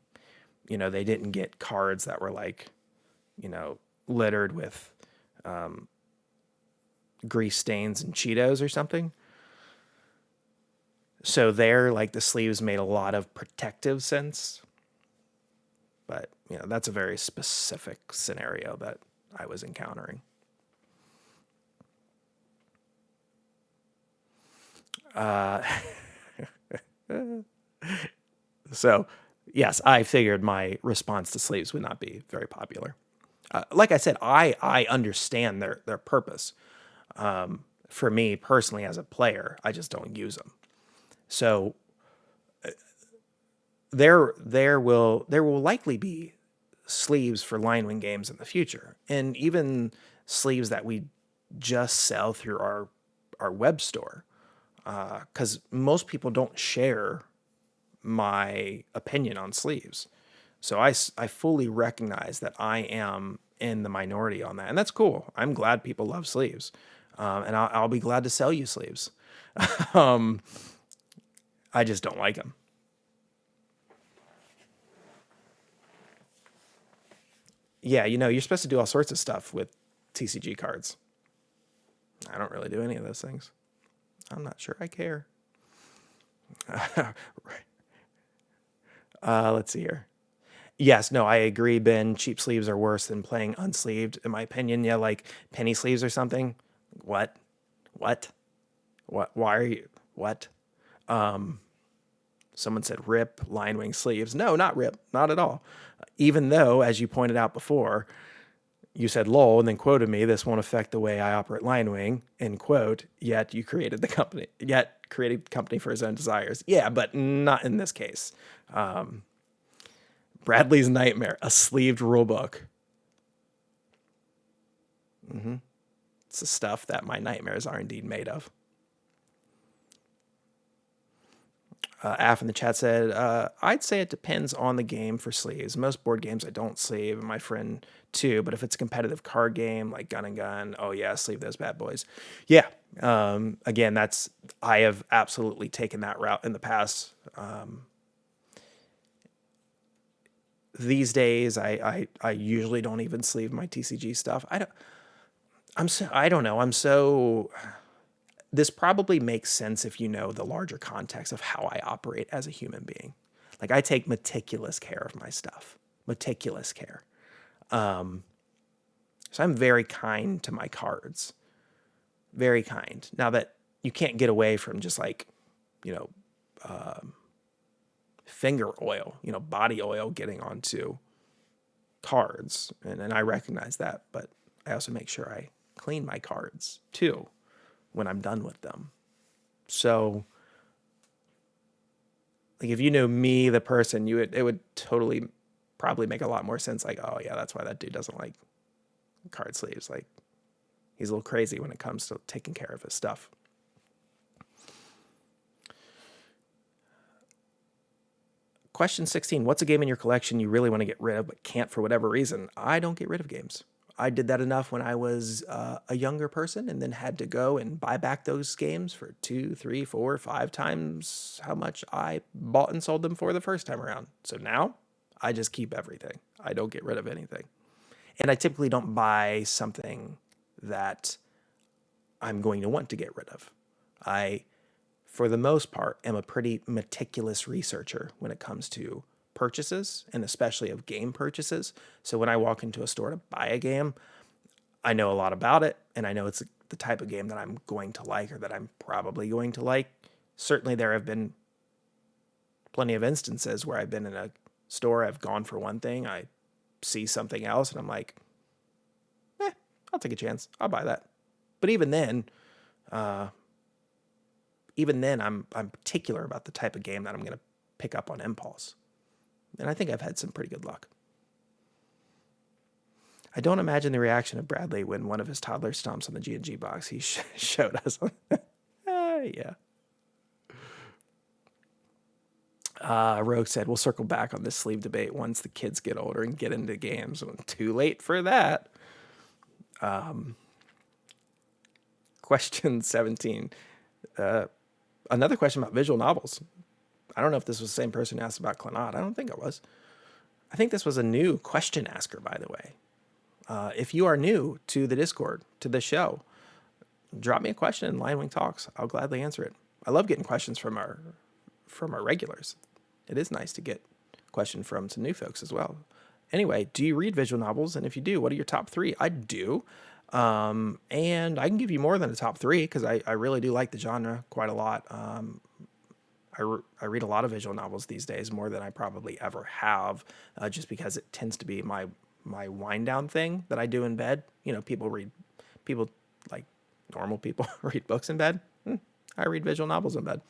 they didn't get cards that were like, littered with grease stains and Cheetos or something. So there, like the sleeves made a lot of protective sense. But, that's a very specific scenario that I was encountering. So, yes, I figured my response to sleeves would not be very popular. Like I said, I understand their purpose. For me personally, as a player, I just don't use them. So there will likely be sleeves for LionWing games in the future, and even sleeves that we just sell through our web store, because most people don't share my opinion on sleeves. So I fully recognize that I am in the minority on that, and that's cool. I'm glad people love sleeves, and I'll be glad to sell you sleeves. I just don't like them. Yeah, you're supposed to do all sorts of stuff with TCG cards. I don't really do any of those things. I'm not sure I care. Let's see here. Yes, no, I agree, Ben. Cheap sleeves are worse than playing unsleeved, in my opinion. Yeah, like penny sleeves or something. What? What? What? Why are you? What? Someone said rip LionWing sleeves. No, not rip. Not at all. Even though, as you pointed out before, you said lol and then quoted me, this won't affect the way I operate LionWing, end quote, yet created the company for his own desires. Yeah, but not in this case. Bradley's Nightmare, a sleeved rulebook. It's the stuff that my nightmares are indeed made of. Af in the chat said, I'd say it depends on the game for sleeves. Most board games I don't sleeve, and my friend too, but if it's a competitive card game like Gun and Gun, oh yeah, sleeve those bad boys. Yeah, again, I have absolutely taken that route in the past. These days, I usually don't even sleeve my TCG stuff. I don't know. This probably makes sense if you know the larger context of how I operate as a human being. Like I take meticulous care of my stuff, meticulous care. So I'm very kind to my cards, very kind. Now that you can't get away from just like, finger oil, body oil getting onto cards. And I recognize that, but I also make sure I clean my cards too when I'm done with them. So like if you knew me, the person, it would totally probably make a lot more sense. Like, oh yeah, that's why that dude doesn't like card sleeves. Like he's a little crazy when it comes to taking care of his stuff. Question 16, what's a game in your collection you really want to get rid of but can't for whatever reason? I don't get rid of games. I did that enough when I was a younger person and then had to go and buy back those games for 2, 3, 4, 5 times how much I bought and sold them for the first time around. So now I just keep everything. I don't get rid of anything. And I typically don't buy something that I'm going to want to get rid of. I, for the most part, am a pretty meticulous researcher when it comes to purchases, and especially of game purchases. So when I walk into a store to buy a game, I know a lot about it, and I know it's the type of game that I'm going to like, or that I'm probably going to like. Certainly there have been plenty of instances where I've been in a store, I've gone for one thing, I see something else, and I'm like, I'll take a chance. I'll buy that. But even then, I'm particular about the type of game that I'm going to pick up on impulse. And I think I've had some pretty good luck. I don't imagine the reaction of Bradley when one of his toddlers stomps on the G&G box he showed us. Yeah. Rogue said, we'll circle back on this sleeve debate once the kids get older and get into games. Well, too late for that. Question 17. Another question about visual novels. I don't know if this was the same person who asked about Clannad. I don't think it was. I think this was a new question asker, by the way. If you are new to the Discord, to the show, drop me a question in LionWing Talks. I'll gladly answer it. I love getting questions from our regulars. It is nice to get a question from some new folks as well. Anyway, do you read visual novels? And if you do, what are your top 3? I do. And I can give you more than a top 3 because I really do like the genre quite a lot. I read a lot of visual novels these days, more than I probably ever have, just because it tends to be my wind down thing that I do in bed. You know, people like normal people read books in bed. I read visual novels in bed.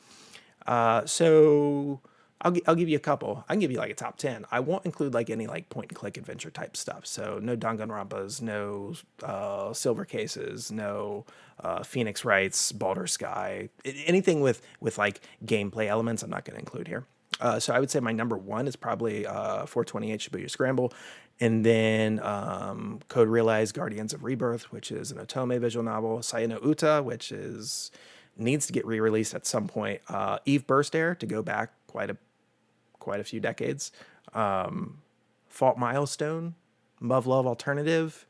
So I'll give you a couple. I can give you like a top 10. I won't include like any like point and click adventure type stuff. So no Danganronpas, no Silver Cases, no Phoenix Wrights, Baldur's Sky, anything with like gameplay elements. I'm not going to include here. So I would say my number 1 is probably 428 Shibuya Scramble, and then Code Realize Guardians of Rebirth, which is an Otome visual novel. Sayano Uta, which needs to get re-released at some point. Eve Burst Air, to go back quite a few decades. Fault Milestone, Love Alternative.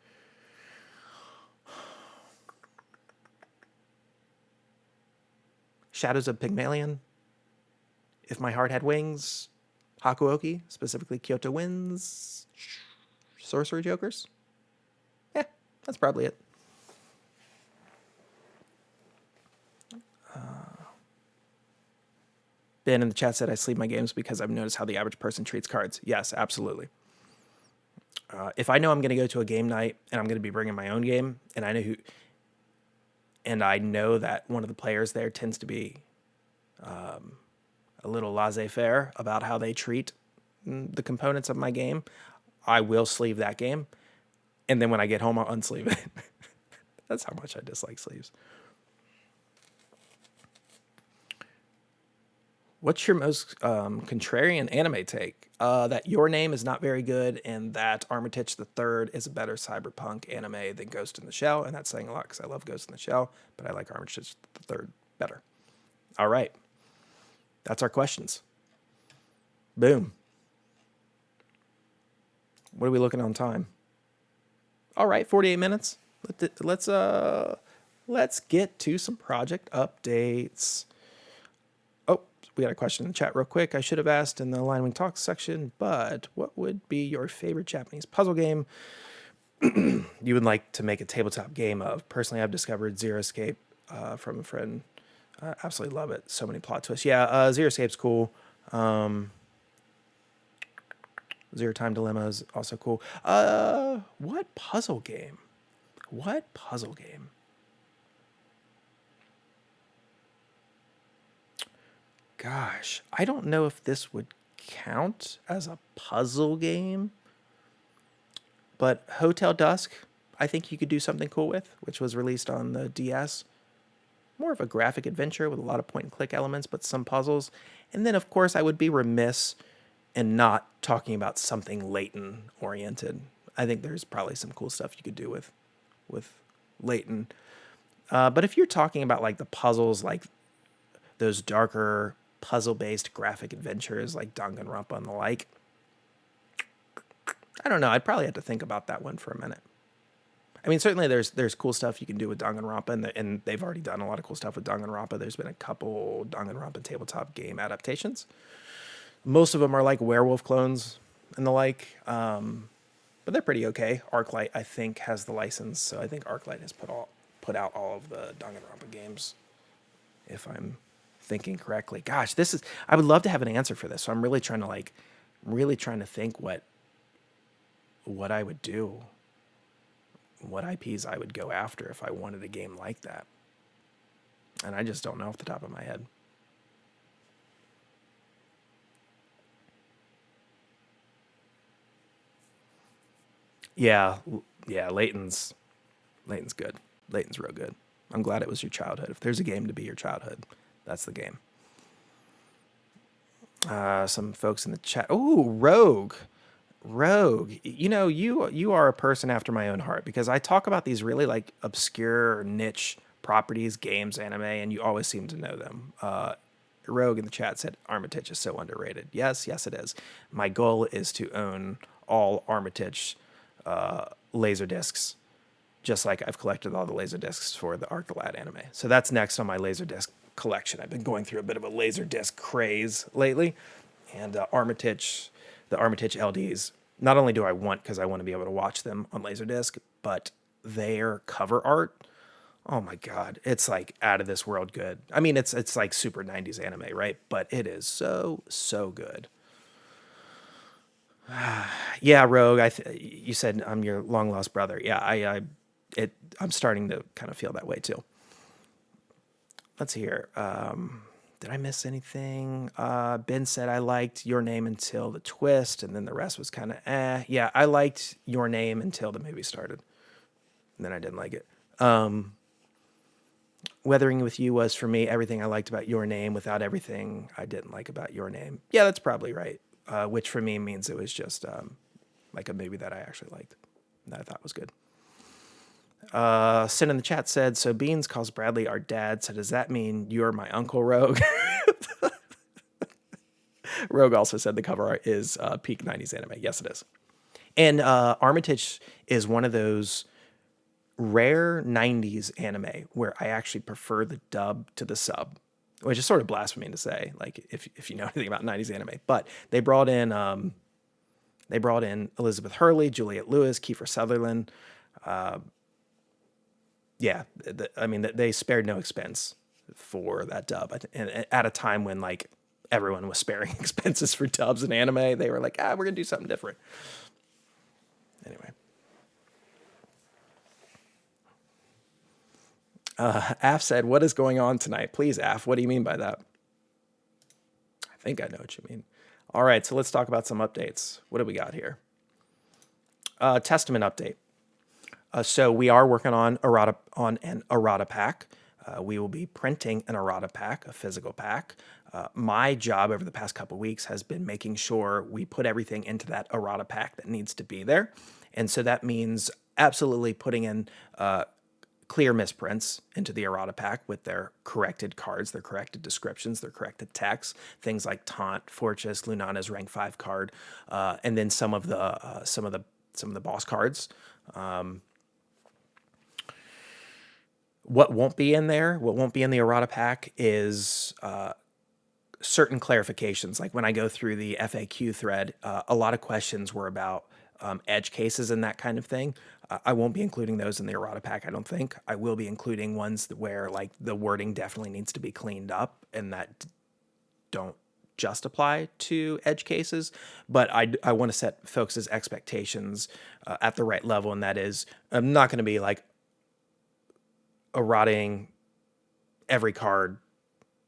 Shadows of Pygmalion. If My Heart Had Wings. Hakuoki, specifically Kyoto Winds. Sorcery Jokers. Yeah, that's probably it. Ben in the chat said, I sleeve my games because I've noticed how the average person treats cards. Yes, absolutely. If I know I'm going to go to a game night and I'm going to be bringing my own game, and I know that one of the players there tends to be a little laissez-faire about how they treat the components of my game, I will sleeve that game. And then when I get home, I'll unsleeve it. That's how much I dislike sleeves. What's your most contrarian anime take? That Your Name is not very good, and that Armitage the Third is a better cyberpunk anime than Ghost in the Shell. And that's saying a lot because I love Ghost in the Shell, but I like Armitage the Third better. All right. That's our questions. Boom. What are we looking on time? All right, 48 minutes. Let's get to some project updates. Oh, we got a question in the chat real quick. I should have asked in the LionWing Talks section, but what would be your favorite Japanese puzzle game you would like to make a tabletop game of? Personally, I've discovered Zero Escape from a friend. I absolutely love it. So many plot twists. Yeah, Zero Escape's cool. Zero Time Dilemma is also cool. What puzzle game? Gosh, I don't know if this would count as a puzzle game, but Hotel Dusk, I think you could do something cool with, which was released on the DS. More of a graphic adventure with a lot of point and click elements, but some puzzles. And then, of course, I would be remiss in not talking about something Layton oriented. I think there's probably some cool stuff you could do with Layton. But if you're talking about like the puzzles, like those darker puzzle-based graphic adventures like Danganronpa and the like, I don't know. I'd probably have to think about that one for a minute. I mean, certainly there's cool stuff you can do with Danganronpa, and they've already done a lot of cool stuff with Danganronpa. There's been a couple Danganronpa tabletop game adaptations. Most of them are like werewolf clones and the like, but they're pretty okay. ArcLight, I think, has the license, so I think ArcLight has put out all of the Danganronpa games, if I'm thinking correctly. Gosh, I would love to have an answer for this. So I'm really trying to think what I would do, what IPs I would go after if I wanted a game like that. And I just don't know off the top of my head. Yeah, Layton's good. Layton's real good. I'm glad it was your childhood. If there's a game to be your childhood, that's the game. Some folks in the chat. Oh, Rogue. You know, you are a person after my own heart, because I talk about these really like obscure or niche properties, games, anime, and you always seem to know them. Rogue in the chat said Armitage is so underrated. Yes, it is. My goal is to own all Armitage laser discs, just like I've collected all the laser discs for the Arc the Lad anime. So that's next on my laser disc collection. I've been going through a bit of a laser disc craze lately, and the Armitage LDs. Not only do I want, because I want to be able to watch them on Laserdisc, but their cover art, oh my god, it's like out of this world good. I mean, it's like super 90s anime, right? But it is so good. Yeah, Rogue. You said I'm your long lost brother. Yeah, I'm starting to kind of feel that way too. Let's see here. Did I miss anything? Ben said I liked Your Name until the twist, and then the rest was kind of eh. Yeah, I liked Your Name until the movie started, and then I didn't like it. Weathering with You was for me everything I liked about Your Name without everything I didn't like about Your Name. Yeah, that's probably right. Which for me means it was just like a movie that I actually liked, that I thought was good. Sin in the chat said, so Beans calls Bradley our dad, so does that mean you're my uncle, Rogue? Rogue also said the cover art is peak 90s anime. Yes, it is. And Armitage is one of those rare 90s anime where I actually prefer the dub to the sub, which is sort of blasphemy to say, like if you know anything about 90s anime. But they brought in Elizabeth Hurley, Juliette Lewis, Kiefer Sutherland. Yeah, I mean, they spared no expense for that dub. And at a time when like everyone was sparing expenses for dubs in anime, they were like, we're gonna do something different. Anyway, Af said, "What is going on tonight?" Please, Af, what do you mean by that? I think I know what you mean. All right, so let's talk about some updates. What do we got here? Testament update. So we are working on an errata pack. We will be printing an errata pack, a physical pack. My job over the past couple weeks has been making sure we put everything into that errata pack that needs to be there. And so that means absolutely putting in clear misprints into the errata pack with their corrected cards, their corrected descriptions, their corrected text, things like Taunt, Fortress, Lunana's rank 5 card, and then some of the boss cards. What won't be in there, what won't be in the errata pack is certain clarifications. Like when I go through the FAQ thread, a lot of questions were about edge cases and that kind of thing. I won't be including those in the errata pack, I don't think. I will be including ones where like the wording definitely needs to be cleaned up and that don't just apply to edge cases. But I want to set folks' expectations at the right level, and that is I'm not going to be like errating every card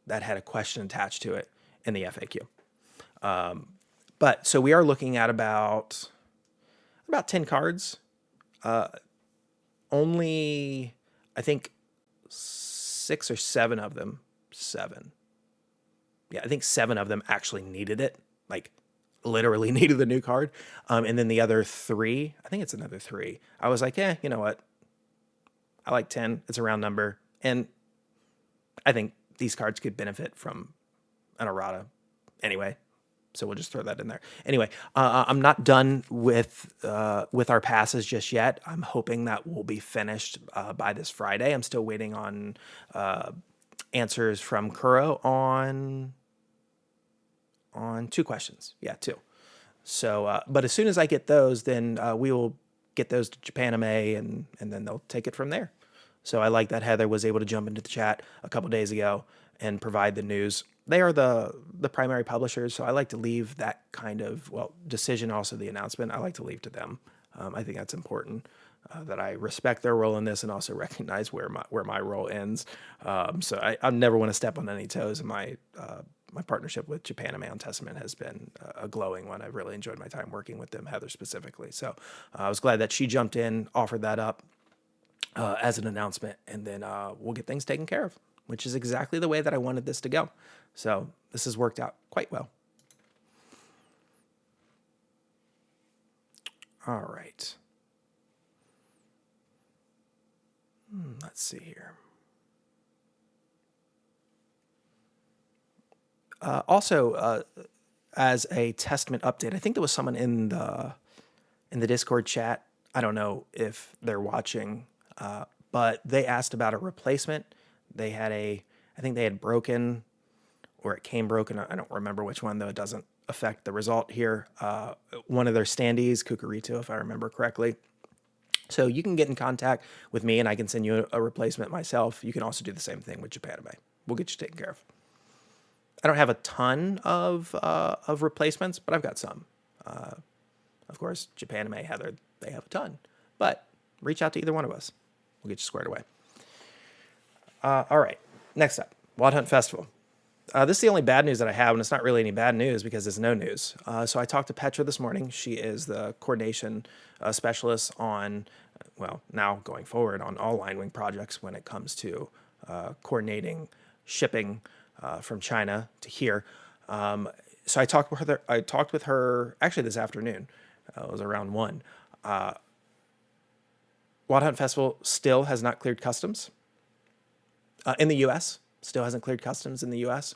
that had a question attached to it in the FAQ. But so we are looking at about 10 cards. Only, I think 6 or 7 of them, 7. Yeah, I think 7 of them actually needed it, like literally needed the new card. And then the other 3, I think it's another 3. I was like, you know what? I like 10. It's a round number. And I think these cards could benefit from an errata anyway. So we'll just throw that in there. Anyway, I'm not done with our passes just yet. I'm hoping that we'll be finished by this Friday. I'm still waiting on answers from Kuro on 2 questions. Yeah, 2. So, but as soon as I get those, then we will get those to Japanime, and then they'll take it from there. So I like that Heather was able to jump into the chat a couple days ago and provide the news. They are the primary publishers, so I like to leave that kind of, decision, also the announcement, I like to leave to them. I think that's important, that I respect their role in this and also recognize where my role ends. So I never want to step on any toes, and my partnership with Japanime on Testament has been a glowing one. I've really enjoyed my time working with them, Heather specifically. So I was glad that she jumped in, offered that up as an announcement, and then we'll get things taken care of, which is exactly the way that I wanted this to go. So this has worked out quite well. All right. Let's see here. Also, as a Testament update, I think there was someone in the Discord chat. I don't know if they're watching, but they asked about a replacement. I think they had broken, or it came broken. I don't remember which one, though. It doesn't affect the result here. One of their standees, Kukurito, if I remember correctly. So you can get in contact with me, and I can send you a replacement myself. You can also do the same thing with Japanime. We'll get you taken care of. I don't have a ton of replacements, but I've got some. Of course, Japanime, Heather, they have a ton. But reach out to either one of us. We'll get you squared away. All right, next up, Wild Hunt Festival. This is the only bad news that I have, and it's not really any bad news because there's no news. So I talked to Petra this morning. She is the coordination specialist on, now going forward on all LionWing projects when it comes to coordinating shipping from China to here. So I talked with her actually this afternoon. It was around 1. Wild Hunt Festival still has not cleared customs in the U.S. Still hasn't cleared customs in the U.S.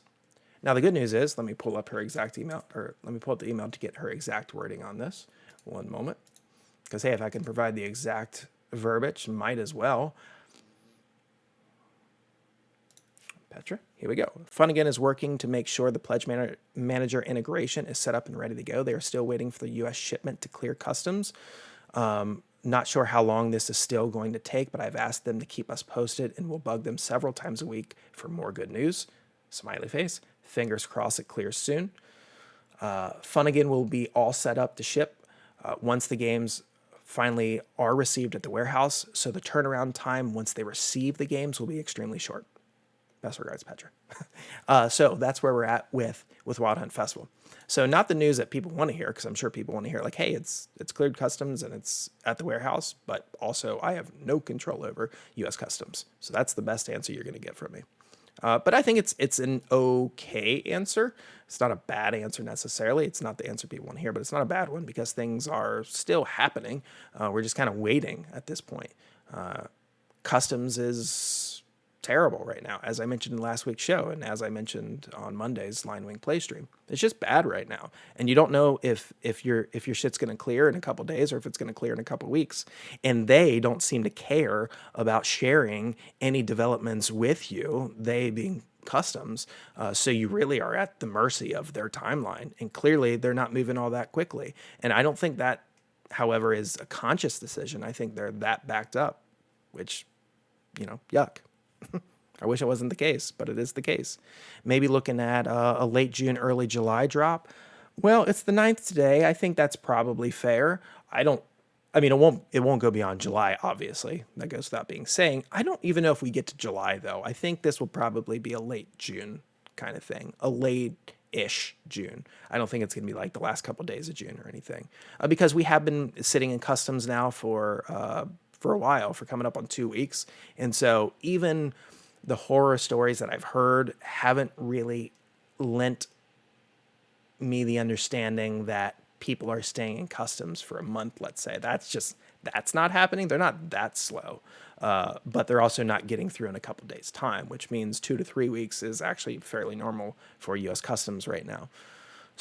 Now, the good news is, let me pull up her exact email, or let me pull up the email to get her exact wording on this. One moment. Because, hey, if I can provide the exact verbiage, might as well. Petra, here we go. Funnigan is working to make sure the Pledge Manager integration is set up and ready to go. They are still waiting for the U.S. shipment to clear customs. Not sure how long this is still going to take, but I've asked them to keep us posted, and we'll bug them several times a week for more good news. Smiley face. Fingers crossed it clears soon. Funnigan will be all set up to ship once the games finally are received at the warehouse, so the turnaround time once they receive the games will be extremely short. Best regards, Petra. So that's where we're at with Wild Hunt Festival. So not the news that people want to hear, because I'm sure people want to hear, like, hey, it's cleared customs and it's at the warehouse, but also I have no control over U.S. customs. So that's the best answer you're going to get from me. But I think it's an okay answer. It's not a bad answer necessarily. It's not the answer people want to hear, but it's not a bad one because things are still happening. We're just kind of waiting at this point. Customs is terrible right now, as I mentioned in last week's show, and as I mentioned on Monday's LionWing play stream. It's just bad right now, and you don't know if your shit's going to clear in a couple days or if it's going to clear in a couple weeks. And they don't seem to care about sharing any developments with you, they being customs. So you really are at the mercy of their timeline, and clearly they're not moving all that quickly. And I don't think that, however, is a conscious decision. I think they're that backed up, which, yuck. I wish it wasn't the case, but it is the case. Maybe looking at a late June, early July drop. Well, it's the 9th today. I think that's probably fair. It won't go beyond July, obviously. That goes without being saying. I don't even know if we get to July, though. I think this will probably be a late June kind of thing. A late-ish June. I don't think it's going to be like the last couple of days of June or anything. Because we have been sitting in customs now for a while, for coming up on 2 weeks. And so even the horror stories that I've heard haven't really lent me the understanding that people are staying in customs for a month, let's say. That's not happening. They're not that slow. But they're also not getting through in a couple days' time, which means 2 to 3 weeks is actually fairly normal for U.S. customs right now.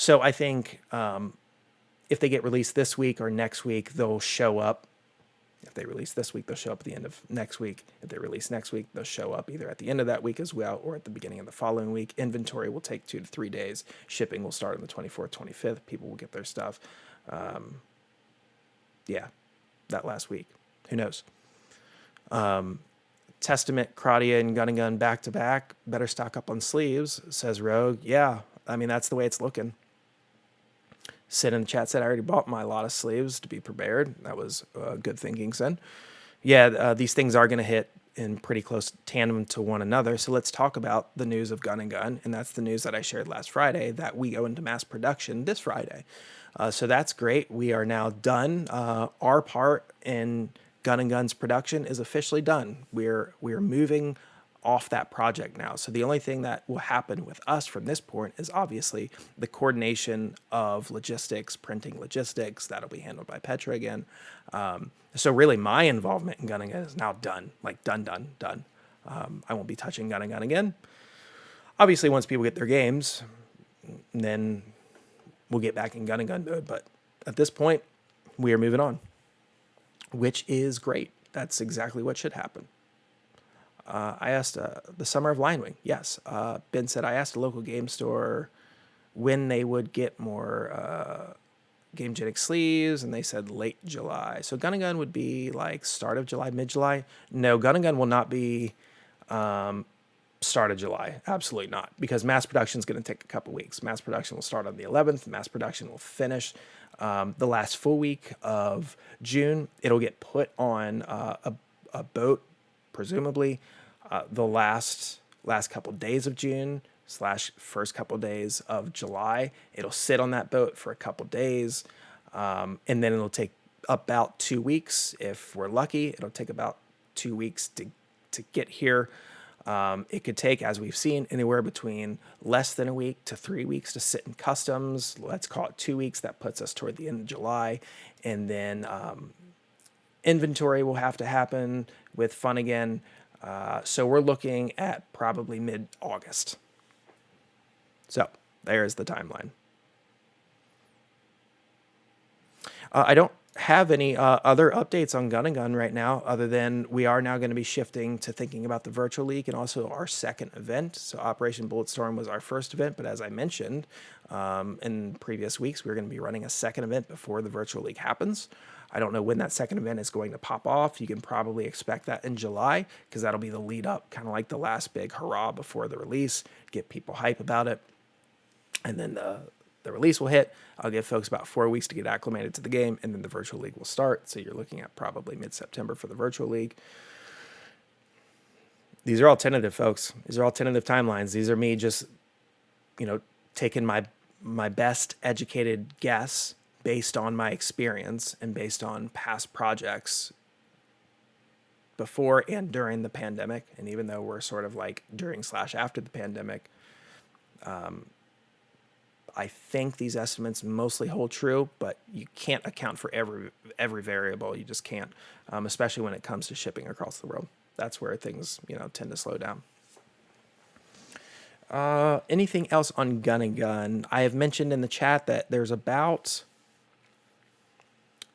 So I think if they get released this week or next week, they'll show up. If they release this week, they'll show up at the end of next week. If they release next week, they'll show up either at the end of that week as well or at the beginning of the following week. Inventory will take 2 to 3 days. Shipping will start on the 24th, 25th. People will get their stuff. Yeah, that last week. Who knows? Testament, Kratia, and Gun and Gun back to back. Better stock up on sleeves, says Rogue. Yeah, I mean, that's the way it's looking. Sid in the chat said, I already bought my lot of sleeves to be prepared. That was good thinking, Sid. Yeah, these things are going to hit in pretty close tandem to one another. So let's talk about the news of Gun and Gun. And that's the news that I shared last Friday, that we go into mass production this Friday. So that's great. We are now done. Our part in Gun and Gun's production is officially done. We're moving off that project now. So the only thing that will happen with us from this point is obviously the coordination of logistics, printing logistics. That'll be handled by Petra again. So really my involvement in Gun and Gun is now done, like done. I won't be touching Gun and Gun again. Obviously, once people get their games, then we'll get back in Gun and Gun mode. But at this point, we are moving on, which is great. That's exactly what should happen. I asked the Summer of LionWing. Yes. Ben said, I asked a local game store when they would get more Gamegenic sleeves, and they said late July. So Gun and Gun would be like start of July, mid-July. No, Gun and Gun will not be start of July. Absolutely not, because mass production is going to take a couple weeks. Mass production will start on the 11th. Mass production will finish the last full week of June. It'll get put on a boat, presumably the last couple days of June / first couple days of July. It'll sit on that boat for a couple days, and then it'll take about 2 weeks. If we're lucky, it'll take about 2 weeks to get here. It could take, as we've seen, anywhere between less than a week to 3 weeks to sit in customs. Let's call it 2 weeks. That puts us toward the end of July. And then inventory will have to happen with Fun again. So we're looking at probably mid-August. So there's the timeline. I don't have any other updates on Gun and Gun right now, other than we are now going to be shifting to thinking about the Virtual League and also our second event. So Operation Bulletstorm was our first event, but as I mentioned in previous weeks, we're going to be running a second event before the Virtual League happens. I don't know when that second event is going to pop off. You can probably expect that in July, because that'll be the lead up, kind of like the last big hurrah before the release, get people hype about it. And then the release will hit. I'll give folks about 4 weeks to get acclimated to the game, and then the Virtual League will start. So you're looking at probably mid-September for the Virtual League. These are all tentative, folks. These are all tentative timelines. These are me just, taking my best educated guess based on my experience and based on past projects before and during the pandemic. And even though we're sort of like during / after the pandemic, I think these estimates mostly hold true, but you can't account for every variable. You just can't, especially when it comes to shipping across the world. That's where things, tend to slow down. Anything else on Gun and Gun? I have mentioned in the chat that there's about,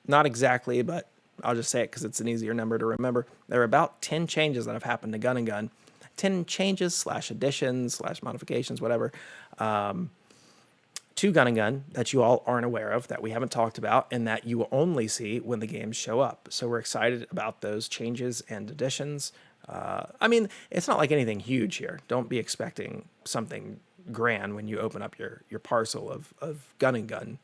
not exactly, but I'll just say it because it's an easier number to remember. There are about 10 changes that have happened to Gun and Gun. 10 changes / additions / modifications, whatever, to Gun and Gun that you all aren't aware of, that we haven't talked about, and that you will only see when the games show up. So we're excited about those changes and additions. I mean, it's not like anything huge here. Don't be expecting something grand when you open up your parcel of Gun and Gun.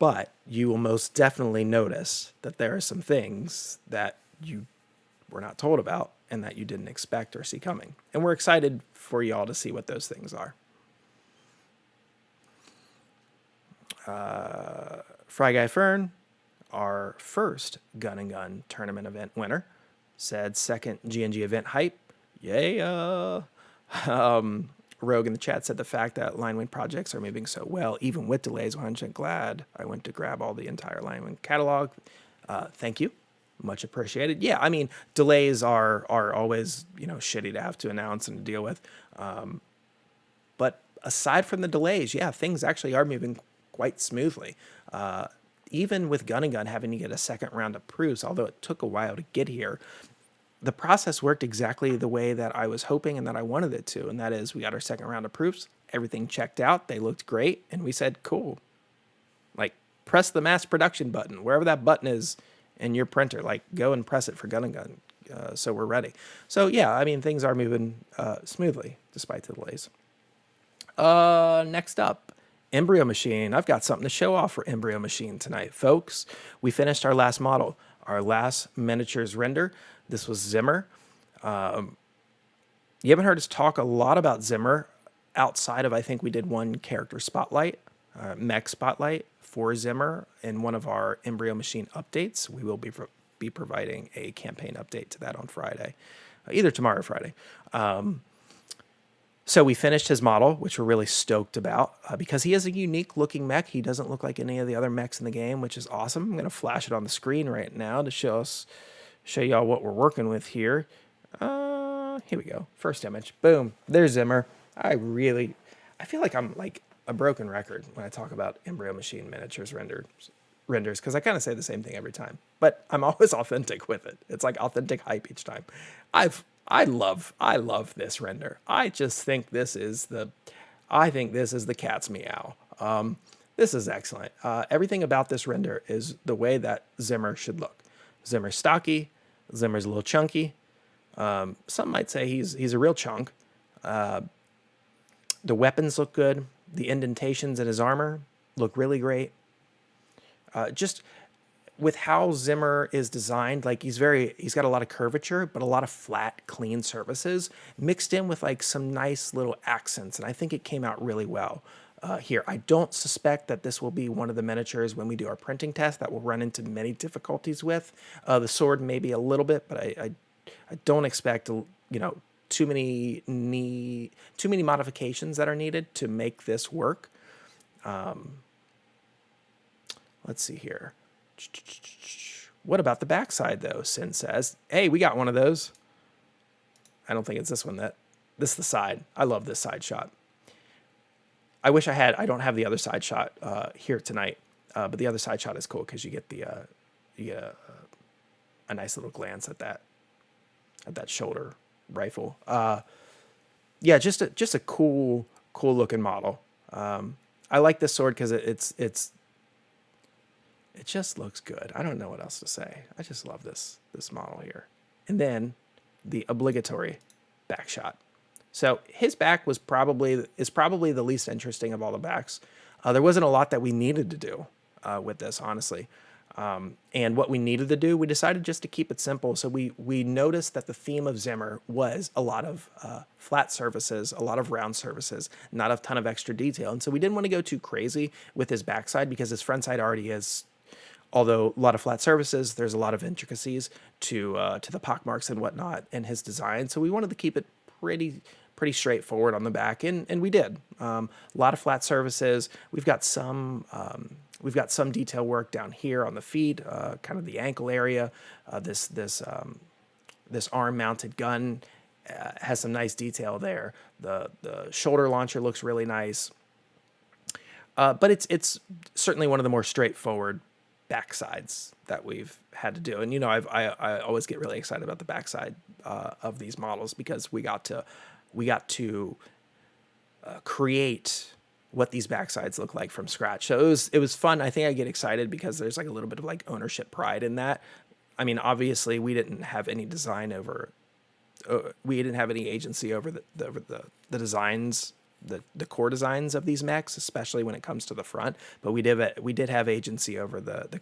But you will most definitely notice that there are some things that you were not told about and that you didn't expect or see coming. And we're excited for y'all to see what those things are. Fry Guy Fern, our first Gun and Gun tournament event winner, said second GNG event hype. Yeah. Rogue in the chat said the fact that LionWing projects are moving so well, even with delays, 100% glad I went to grab all the entire LionWing catalog. Thank you. Much appreciated. Yeah, I mean, delays are always, shitty to have to announce and to deal with. But aside from the delays, yeah, things actually are moving quite smoothly. Even with Gun and Gun having to get a second round of proofs, although it took a while to get here, the process worked exactly the way that I was hoping and that I wanted it to. And that is, we got our second round of proofs, everything checked out, they looked great, and we said, cool. Like, press the mass production button, wherever that button is in your printer, like, go and press it for Gun and Gun. So we're ready. So yeah, I mean, things are moving smoothly despite the delays. Next up, Embryo Machine. I've got something to show off for Embryo Machine tonight, folks. We finished our last model, our last miniatures render. This was Zimmer. You haven't heard us talk a lot about Zimmer outside of, I think we did one character spotlight, mech spotlight for Zimmer in one of our Embryo Machine updates. We will be providing a campaign update to that on Friday, either tomorrow or Friday. So we finished his model, which we're really stoked about because he is a unique looking mech. He doesn't look like any of the other mechs in the game, which is awesome. I'm going to flash it on the screen right now to show y'all what we're working with here. Here we go. First image. Boom. There's Zimmer. I feel like I'm like a broken record when I talk about Embryo Machine miniatures renders because I kind of say the same thing every time, but I'm always authentic with it. It's like authentic hype each time. I love this render. I just think this is the cat's meow. This is excellent. Everything about this render is the way that Zimmer should look. Zimmer's stocky. Zimmer's a little chunky. Some might say he's a real chunk. The weapons look good. The indentations in his armor look really great. Just with how Zimmer is designed, like he's got a lot of curvature, but a lot of flat, clean surfaces mixed in with like some nice little accents. And I think it came out really well here. I don't suspect that this will be one of the miniatures when we do our printing test that we'll run into many difficulties with. The sword maybe a little bit, but I don't expect, too many modifications that are needed to make this work. Let's see here. What about the backside, though? Sin says, hey, we got one of those. I don't think it's this one. This is the side. I love this side shot. I wish I don't have the other side shot here tonight, but the other side shot is cool because you get a nice little glance at that shoulder rifle. Yeah, just a cool looking model. I like this sword because it just looks good. I don't know what else to say. I just love this model here. And then the obligatory back shot. So his back is probably the least interesting of all the backs. There wasn't a lot that we needed to do with this, honestly. And what we needed to do, we decided just to keep it simple. So we noticed that the theme of Zimmer was a lot of flat surfaces, a lot of round surfaces, not a ton of extra detail. And so we didn't want to go too crazy with his backside because his front side already is, although a lot of flat surfaces, there's a lot of intricacies to the pockmarks and whatnot in his design. So we wanted to keep it pretty straightforward on the back, and we did. A lot of flat surfaces. We've got some detail work down here on the feet, kind of the ankle area. This arm-mounted gun has some nice detail there. The shoulder launcher looks really nice, but it's certainly one of the more straightforward backsides that we've had to do. And I always get really excited about the backside of these models because we got to create what these backsides look like from scratch. So it was fun. I think I get excited because there's like a little bit of like ownership pride in that. I mean, obviously we didn't have any design over, we didn't have any agency over the designs, the core designs of these mechs, especially when it comes to the front. But we did have agency over the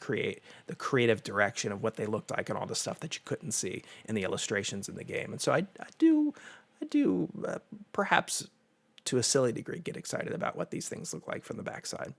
creative direction of what they looked like and all the stuff that you couldn't see in the illustrations in the game. And so I do perhaps to a silly degree get excited about what these things look like from the backside.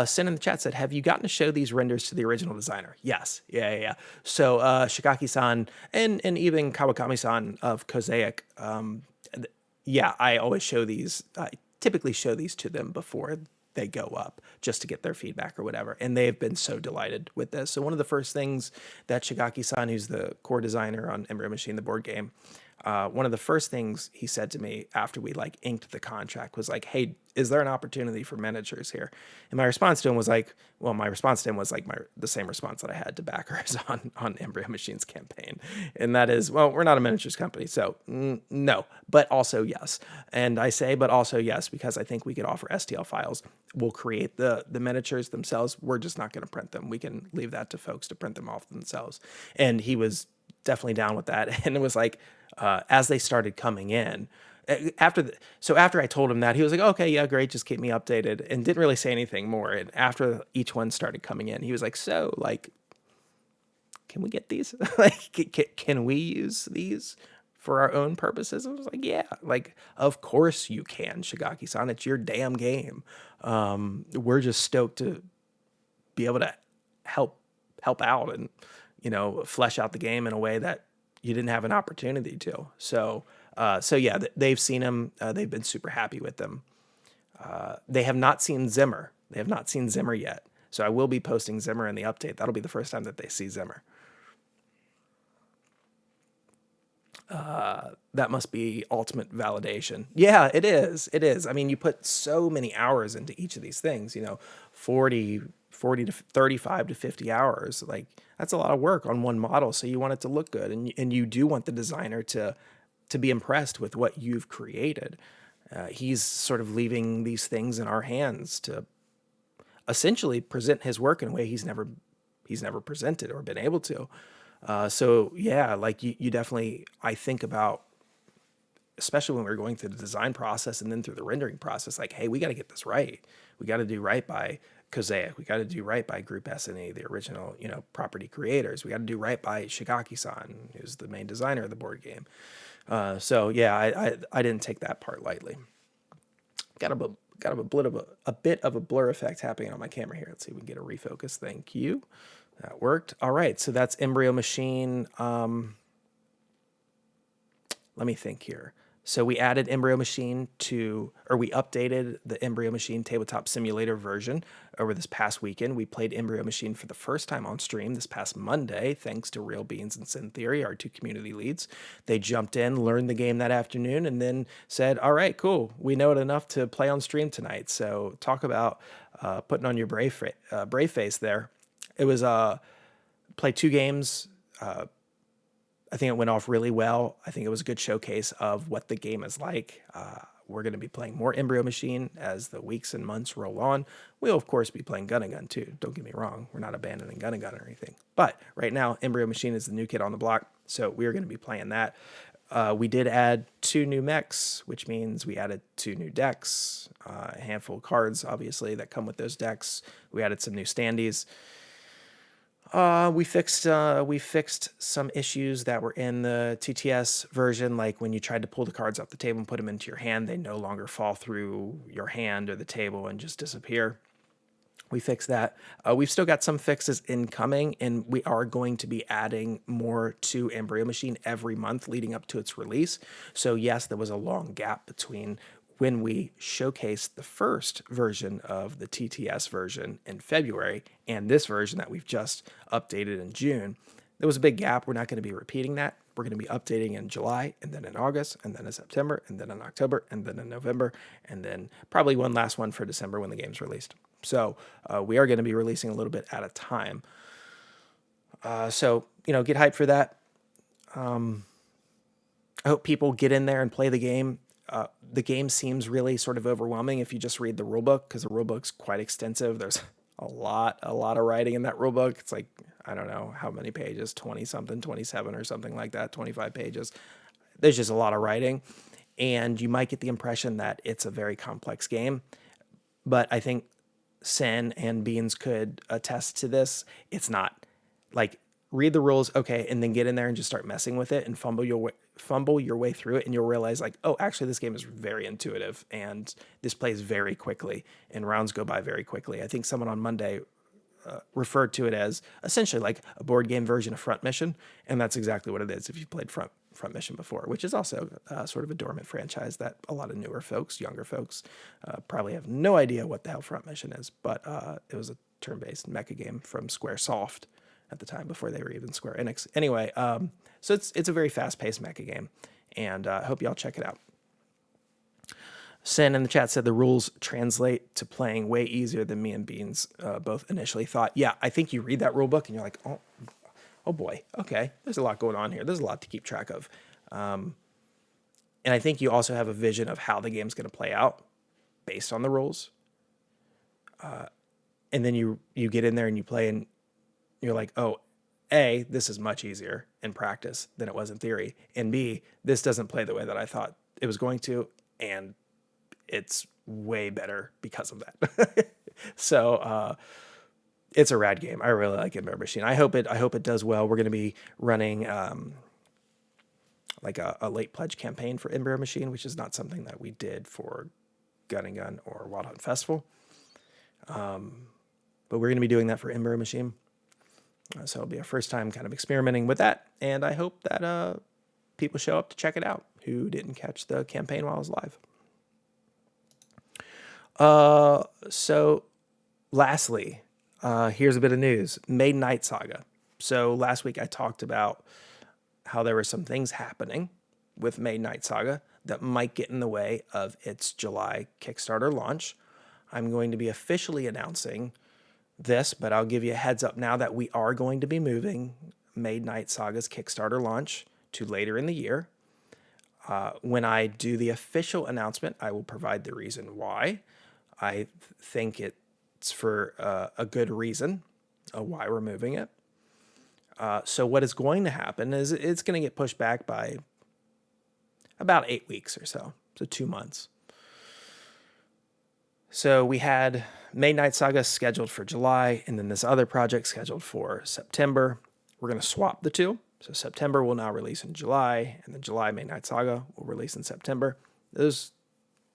Sin in the chat said, have you gotten to show these renders to the original designer? Yes. Yeah. So Shigaki-san and even Kawakami-san of Kozaic, I always show these. I typically show these to them before they go up just to get their feedback or whatever. And they've been so delighted with this. So one of the first things that Shigaki-san, who's the core designer on Embryo Machine, the board game, one of the first things he said to me after we like inked the contract was like, "Hey, is there an opportunity for miniatures here?" And my response to him was like, the same response that I had to backers on Embryo Machine's campaign, and that is, well, we're not a miniatures company, so no, but also yes. And I say, but also yes, because I think we could offer STL files. We'll create the miniatures themselves. We're just not going to print them. We can leave that to folks to print them off themselves. And he was definitely down with that. And it was like, as they started coming in, after I told him that, he was like, okay, yeah, great, just keep me updated, and didn't really say anything more. And after each one started coming in, he was like, so like, can we get these? Like, can we use these for our own purposes? I was like, yeah, like, of course you can, Shigaki-san. It's your damn game. We're just stoked to be able to help out and, flesh out the game in a way that you didn't have an opportunity to. So yeah, they've seen him. They've been super happy with them. They have not seen Zimmer. They have not seen Zimmer yet. So I will be posting Zimmer in the update. That'll be the first time that they see Zimmer. That must be ultimate validation. Yeah, it is. It is. I mean, you put so many hours into each of these things, 40 to 35 to 50 hours. Like, that's a lot of work on one model. So you want it to look good. And you do want the designer to be impressed with what you've created. He's sort of leaving these things in our hands to essentially present his work in a way he's never presented or been able to. So yeah, like you definitely, I think about, especially when we're going through the design process and then through the rendering process, like, hey, we got to get this right. We got to do right by Kosaic. We got to do right by Group S&E, the original, property creators. We got to do right by Shigaki-san, who's the main designer of the board game. So yeah, I didn't take that part lightly. Got a bit of a blur effect happening on my camera here. Let's see if we can get a refocus. Thank you. That worked. All right, so that's Embryo Machine. Let me think here. So we added Embryo Machine we updated the Embryo Machine tabletop simulator version over this past weekend. We played Embryo Machine for the first time on stream this past Monday, thanks to Real Beans and Sin Theory, our two community leads. They jumped in, learned the game that afternoon, and then said, all right, cool, we know it enough to play on stream tonight. So talk about putting on your brave face there. It was play 2 games. I think it went off really well. I think it was a good showcase of what the game is like. We're going to be playing more Embryo Machine as the weeks and months roll on. We'll, of course, be playing Gun and Gun, too. Don't get me wrong. We're not abandoning Gun and Gun or anything. But right now, Embryo Machine is the new kid on the block, so we're going to be playing that. We did add 2 new mechs, which means we added 2 new decks, a handful of cards, obviously, that come with those decks. We added some new standees. We fixed some issues that were in the TTS version, like when you tried to pull the cards off the table and put them into your hand, they no longer fall through your hand or the table and just disappear. We fixed that. We've still got some fixes incoming, and we are going to be adding more to Embryo Machine every month leading up to its release. So yes, there was a long gap between when we showcased the first version of the TTS version in February and this version that we've just updated in June. There was a big gap. We're not going to be repeating that. We're going to be updating in July, and then in August, and then in September, and then in October, and then in November, and then probably one last one for December when the game's released. So we are going to be releasing a little bit at a time. So get hyped for that. I hope people get in there and play the game. The game seems really sort of overwhelming if you just read the rulebook, because the rulebook's quite extensive. There's a lot of writing in that rulebook. It's like, I don't know how many pages, 20 something, 27 or something like that, 25 pages. There's just a lot of writing, and you might get the impression that it's a very complex game. But I think Sen and Beans could attest to this. It's not. Like, read the rules, okay, and then get in there and just start messing with it and fumble your way through it, and you'll realize, like, oh, actually this game is very intuitive and this plays very quickly and rounds go by very quickly. I think someone on Monday referred to it as essentially like a board game version of Front Mission, and that's exactly what it is if you've played Front Mission before, which is also sort of a dormant franchise that a lot of newer folks, younger folks, probably have no idea what the hell Front Mission is, but it was a turn-based mecha game from Squaresoft at the time before they were even Square Enix. Anyway, so it's a very fast-paced mecha game, and I hope y'all check it out. Sin in the chat said the rules translate to playing way easier than me and Beans both initially thought. Yeah, I think you read that rule book and you're like, oh boy, okay, there's a lot going on here. There's a lot to keep track of. And I think you also have a vision of how the game's going to play out based on the rules. And then you get in there and you play and you're like, oh, A, this is much easier in practice than it was in theory. And B, this doesn't play the way that I thought it was going to. And it's way better because of that. So it's a rad game. I really like Embryo Machine. I hope it does well. We're going to be running like a late pledge campaign for Embryo Machine, which is not something that we did for Gun and Gun or Wild Hunt Festival. But we're going to be doing that for Embryo Machine. So it'll be a first time kind of experimenting with that. And I hope that people show up to check it out who didn't catch the campaign while it was live. So lastly, here's a bit of news. Maid Knight Saga. So last week I talked about how there were some things happening with Maid Knight Saga that might get in the way of its July Kickstarter launch. I'm going to be officially announcing this, but I'll give you a heads up now that we are going to be moving Maid Knight Saga's Kickstarter launch to later in the year. When I do the official announcement, I will provide the reason why. I think it's for a good reason why we're moving it. So what is going to happen is it's going to get pushed back by about 8 weeks or so 2 months. So we had Maid Knight Saga scheduled for July, and then this other project scheduled for September. We're going to swap the two. So September will now release in July, and then July Maid Knight Saga will release in September. Those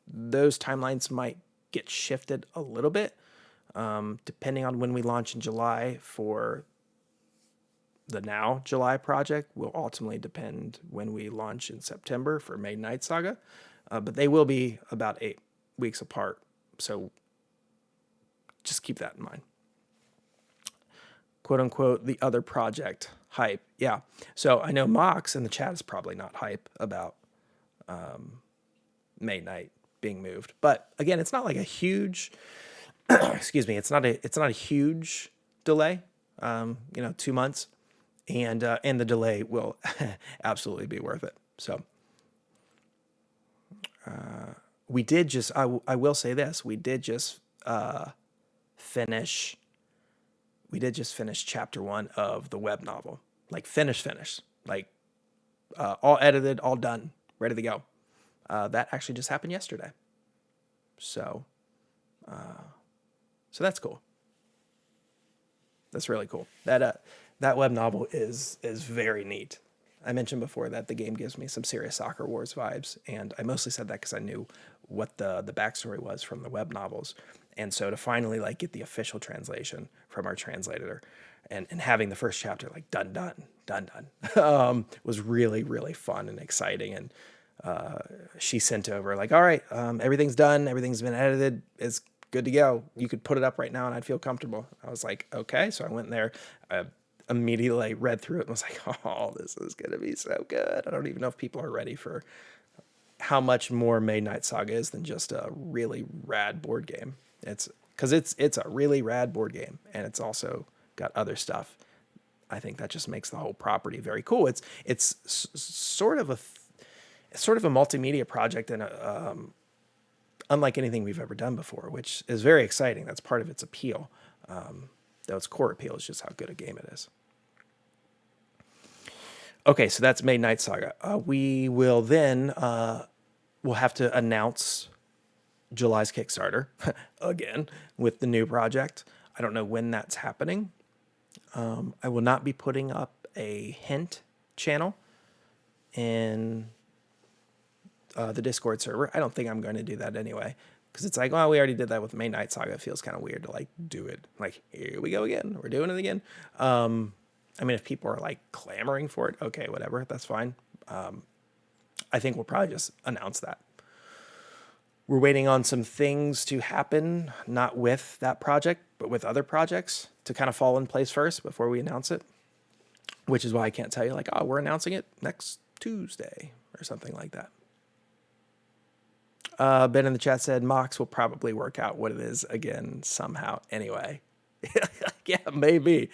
timelines might get shifted a little bit, depending on when we launch in July for the now July project will ultimately depend when we launch in September for Maid Knight Saga, but they will be about 8 weeks apart. So just keep that in mind. Quote unquote, the other project hype. Yeah. So I know Mox in the chat is probably not hype about Maid Knight being moved, but again, it's not like a huge, excuse me. It's not a huge delay. 2 months, and the delay will absolutely be worth it. So we did just, I will say this, we did just finish chapter 1 of the web novel, like finish, like all edited, all done, ready to go. That actually just happened yesterday. So that's cool. That's really cool. That web novel is very neat. I mentioned before that the game gives me some serious Soccer Wars vibes, and I mostly said that because I knew what the backstory was from the web novels. And so to finally like get the official translation from our translator and having the first chapter like done was really, really fun and exciting. And she sent over like, all right, everything's done. Everything's been edited. It's good to go. You could put it up right now and I'd feel comfortable. I was like, okay. So I went there, immediately read through it and was like, oh, this is going to be so good. I don't even know if people are ready for how much more Maid Knight Saga is than just a really rad board game. It's a really rad board game, and it's also got other stuff. I think that just makes the whole property very cool. It's sort of a multimedia project, and unlike anything we've ever done before, which is very exciting. That's part of its appeal. Though its core appeal is just how good a game it is. Okay, so that's Maid Knight Saga. We will then we'll have to announce July's Kickstarter again with the new project. I don't know when that's happening. I will not be putting up a hint channel in the Discord server. I don't think I'm going to do that anyway, because it's like, well, we already did that with Maid Knight Saga. It feels kind of weird to like do it. Like, here we go again. We're doing it again. I mean, if people are like clamoring for it, okay, whatever, that's fine. I think we'll probably just announce that. We're waiting on some things to happen, not with that project, but with other projects to kind of fall in place first before we announce it, which is why I can't tell you like, oh, we're announcing it next Tuesday or something like that. Ben in the chat said Mox will probably work out what it is again somehow anyway. Yeah, maybe.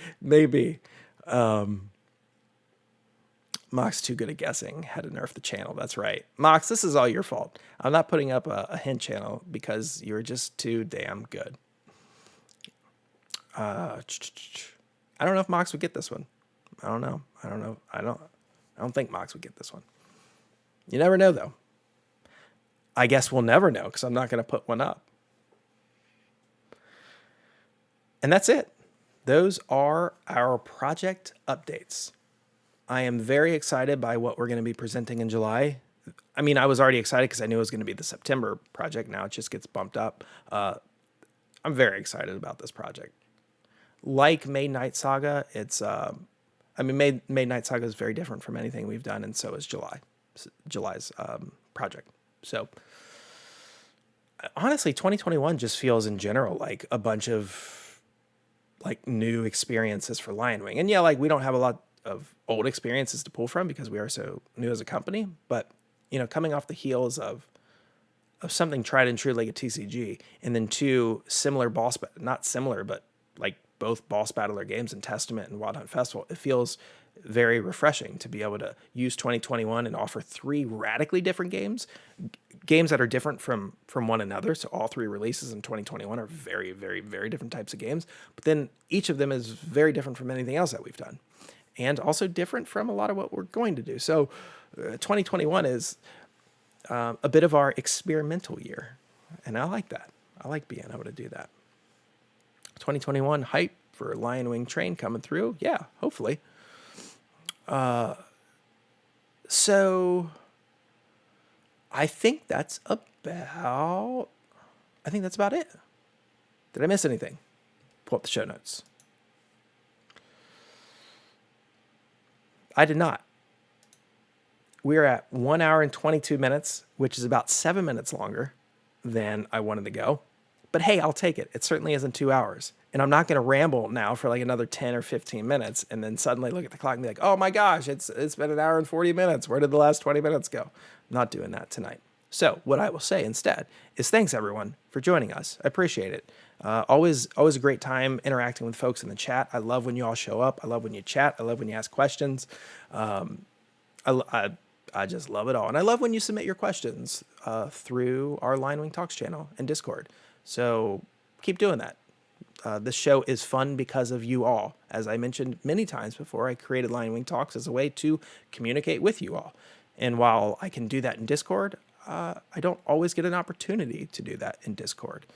Mox too good at guessing. Had to nerf the channel. That's right. Mox, this is all your fault. I'm not putting up a hint channel because you're just too damn good. I don't know if Mox would get this one. I don't know. I don't think Mox would get this one. You never know, though. I guess we'll never know because I'm not going to put one up. And that's it. Those are our project updates. I am very excited by what we're going to be presenting in July. I mean, I was already excited because I knew it was going to be the September project. Now it just gets bumped up. I'm very excited about this project. Like Maid Knight Saga, Maid Knight Saga is very different from anything we've done, and so is July's project. So honestly, 2021 just feels in general like a bunch of like new experiences for LionWing. And yeah, like we don't have a lot of old experiences to pull from because we are so new as a company, but you know, coming off the heels of something tried and true like a TCG, and then two similar not similar, but like both boss battler games in Testament and Wild Hunt Festival, it feels very refreshing to be able to use 2021 and offer three radically different games that are different from one another. So all three releases in 2021 are very, very, very different types of games, but then each of them is very different from anything else that we've done, and also different from a lot of what we're going to do. So 2021 is a bit of our experimental year, and I like that. I like being able to do that. 2021 hype for LionWing Train coming through. Yeah, hopefully. So I think that's about it. Did I miss anything? Pull up the show notes. I did not. We're at 1 hour and 22 minutes, which is about 7 minutes longer than I wanted to go. But hey, I'll take it. It certainly isn't 2 hours. And I'm not going to ramble now for like another 10 or 15 minutes and then suddenly look at the clock and be like, oh my gosh, it's been 1 hour and 40 minutes. Where did the last 20 minutes go? I'm not doing that tonight. So what I will say instead is thanks everyone for joining us. I appreciate it. Always a great time interacting with folks in the chat. I love when you all show up. I love when you chat. I love when you ask questions. I just love it all. And I love when you submit your questions through our LionWing Talks channel and Discord. So keep doing that. This show is fun because of you all. As I mentioned many times before, I created LionWing Talks as a way to communicate with you all. And while I can do that in Discord, I don't always get an opportunity to do that in Discord.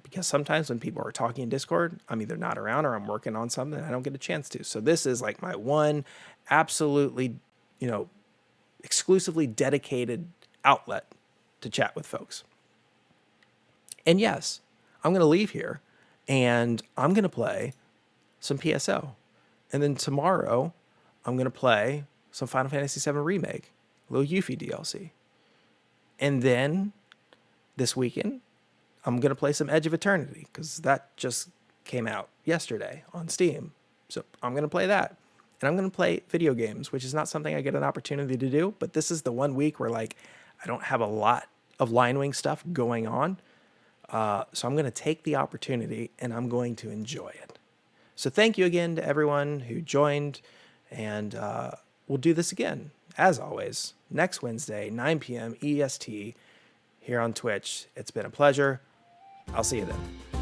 Because sometimes when people are talking in Discord, I'm either not around or I'm working on something and I don't get a chance to. So this is like my one absolutely, exclusively dedicated outlet to chat with folks. And yes, I'm going to leave here and I'm going to play some PSO. And then tomorrow, I'm going to play some Final Fantasy VII Remake, a little Yuffie DLC. And then this weekend, I'm going to play some Edge of Eternity because that just came out yesterday on Steam. So I'm going to play that. And I'm going to play video games, which is not something I get an opportunity to do. But this is the one week where I don't have a lot of LionWing stuff going on. So I'm going to take the opportunity and I'm going to enjoy it. So thank you again to everyone who joined, and we'll do this again, as always, next Wednesday, 9 p.m. EST here on Twitch. It's been a pleasure. I'll see you then.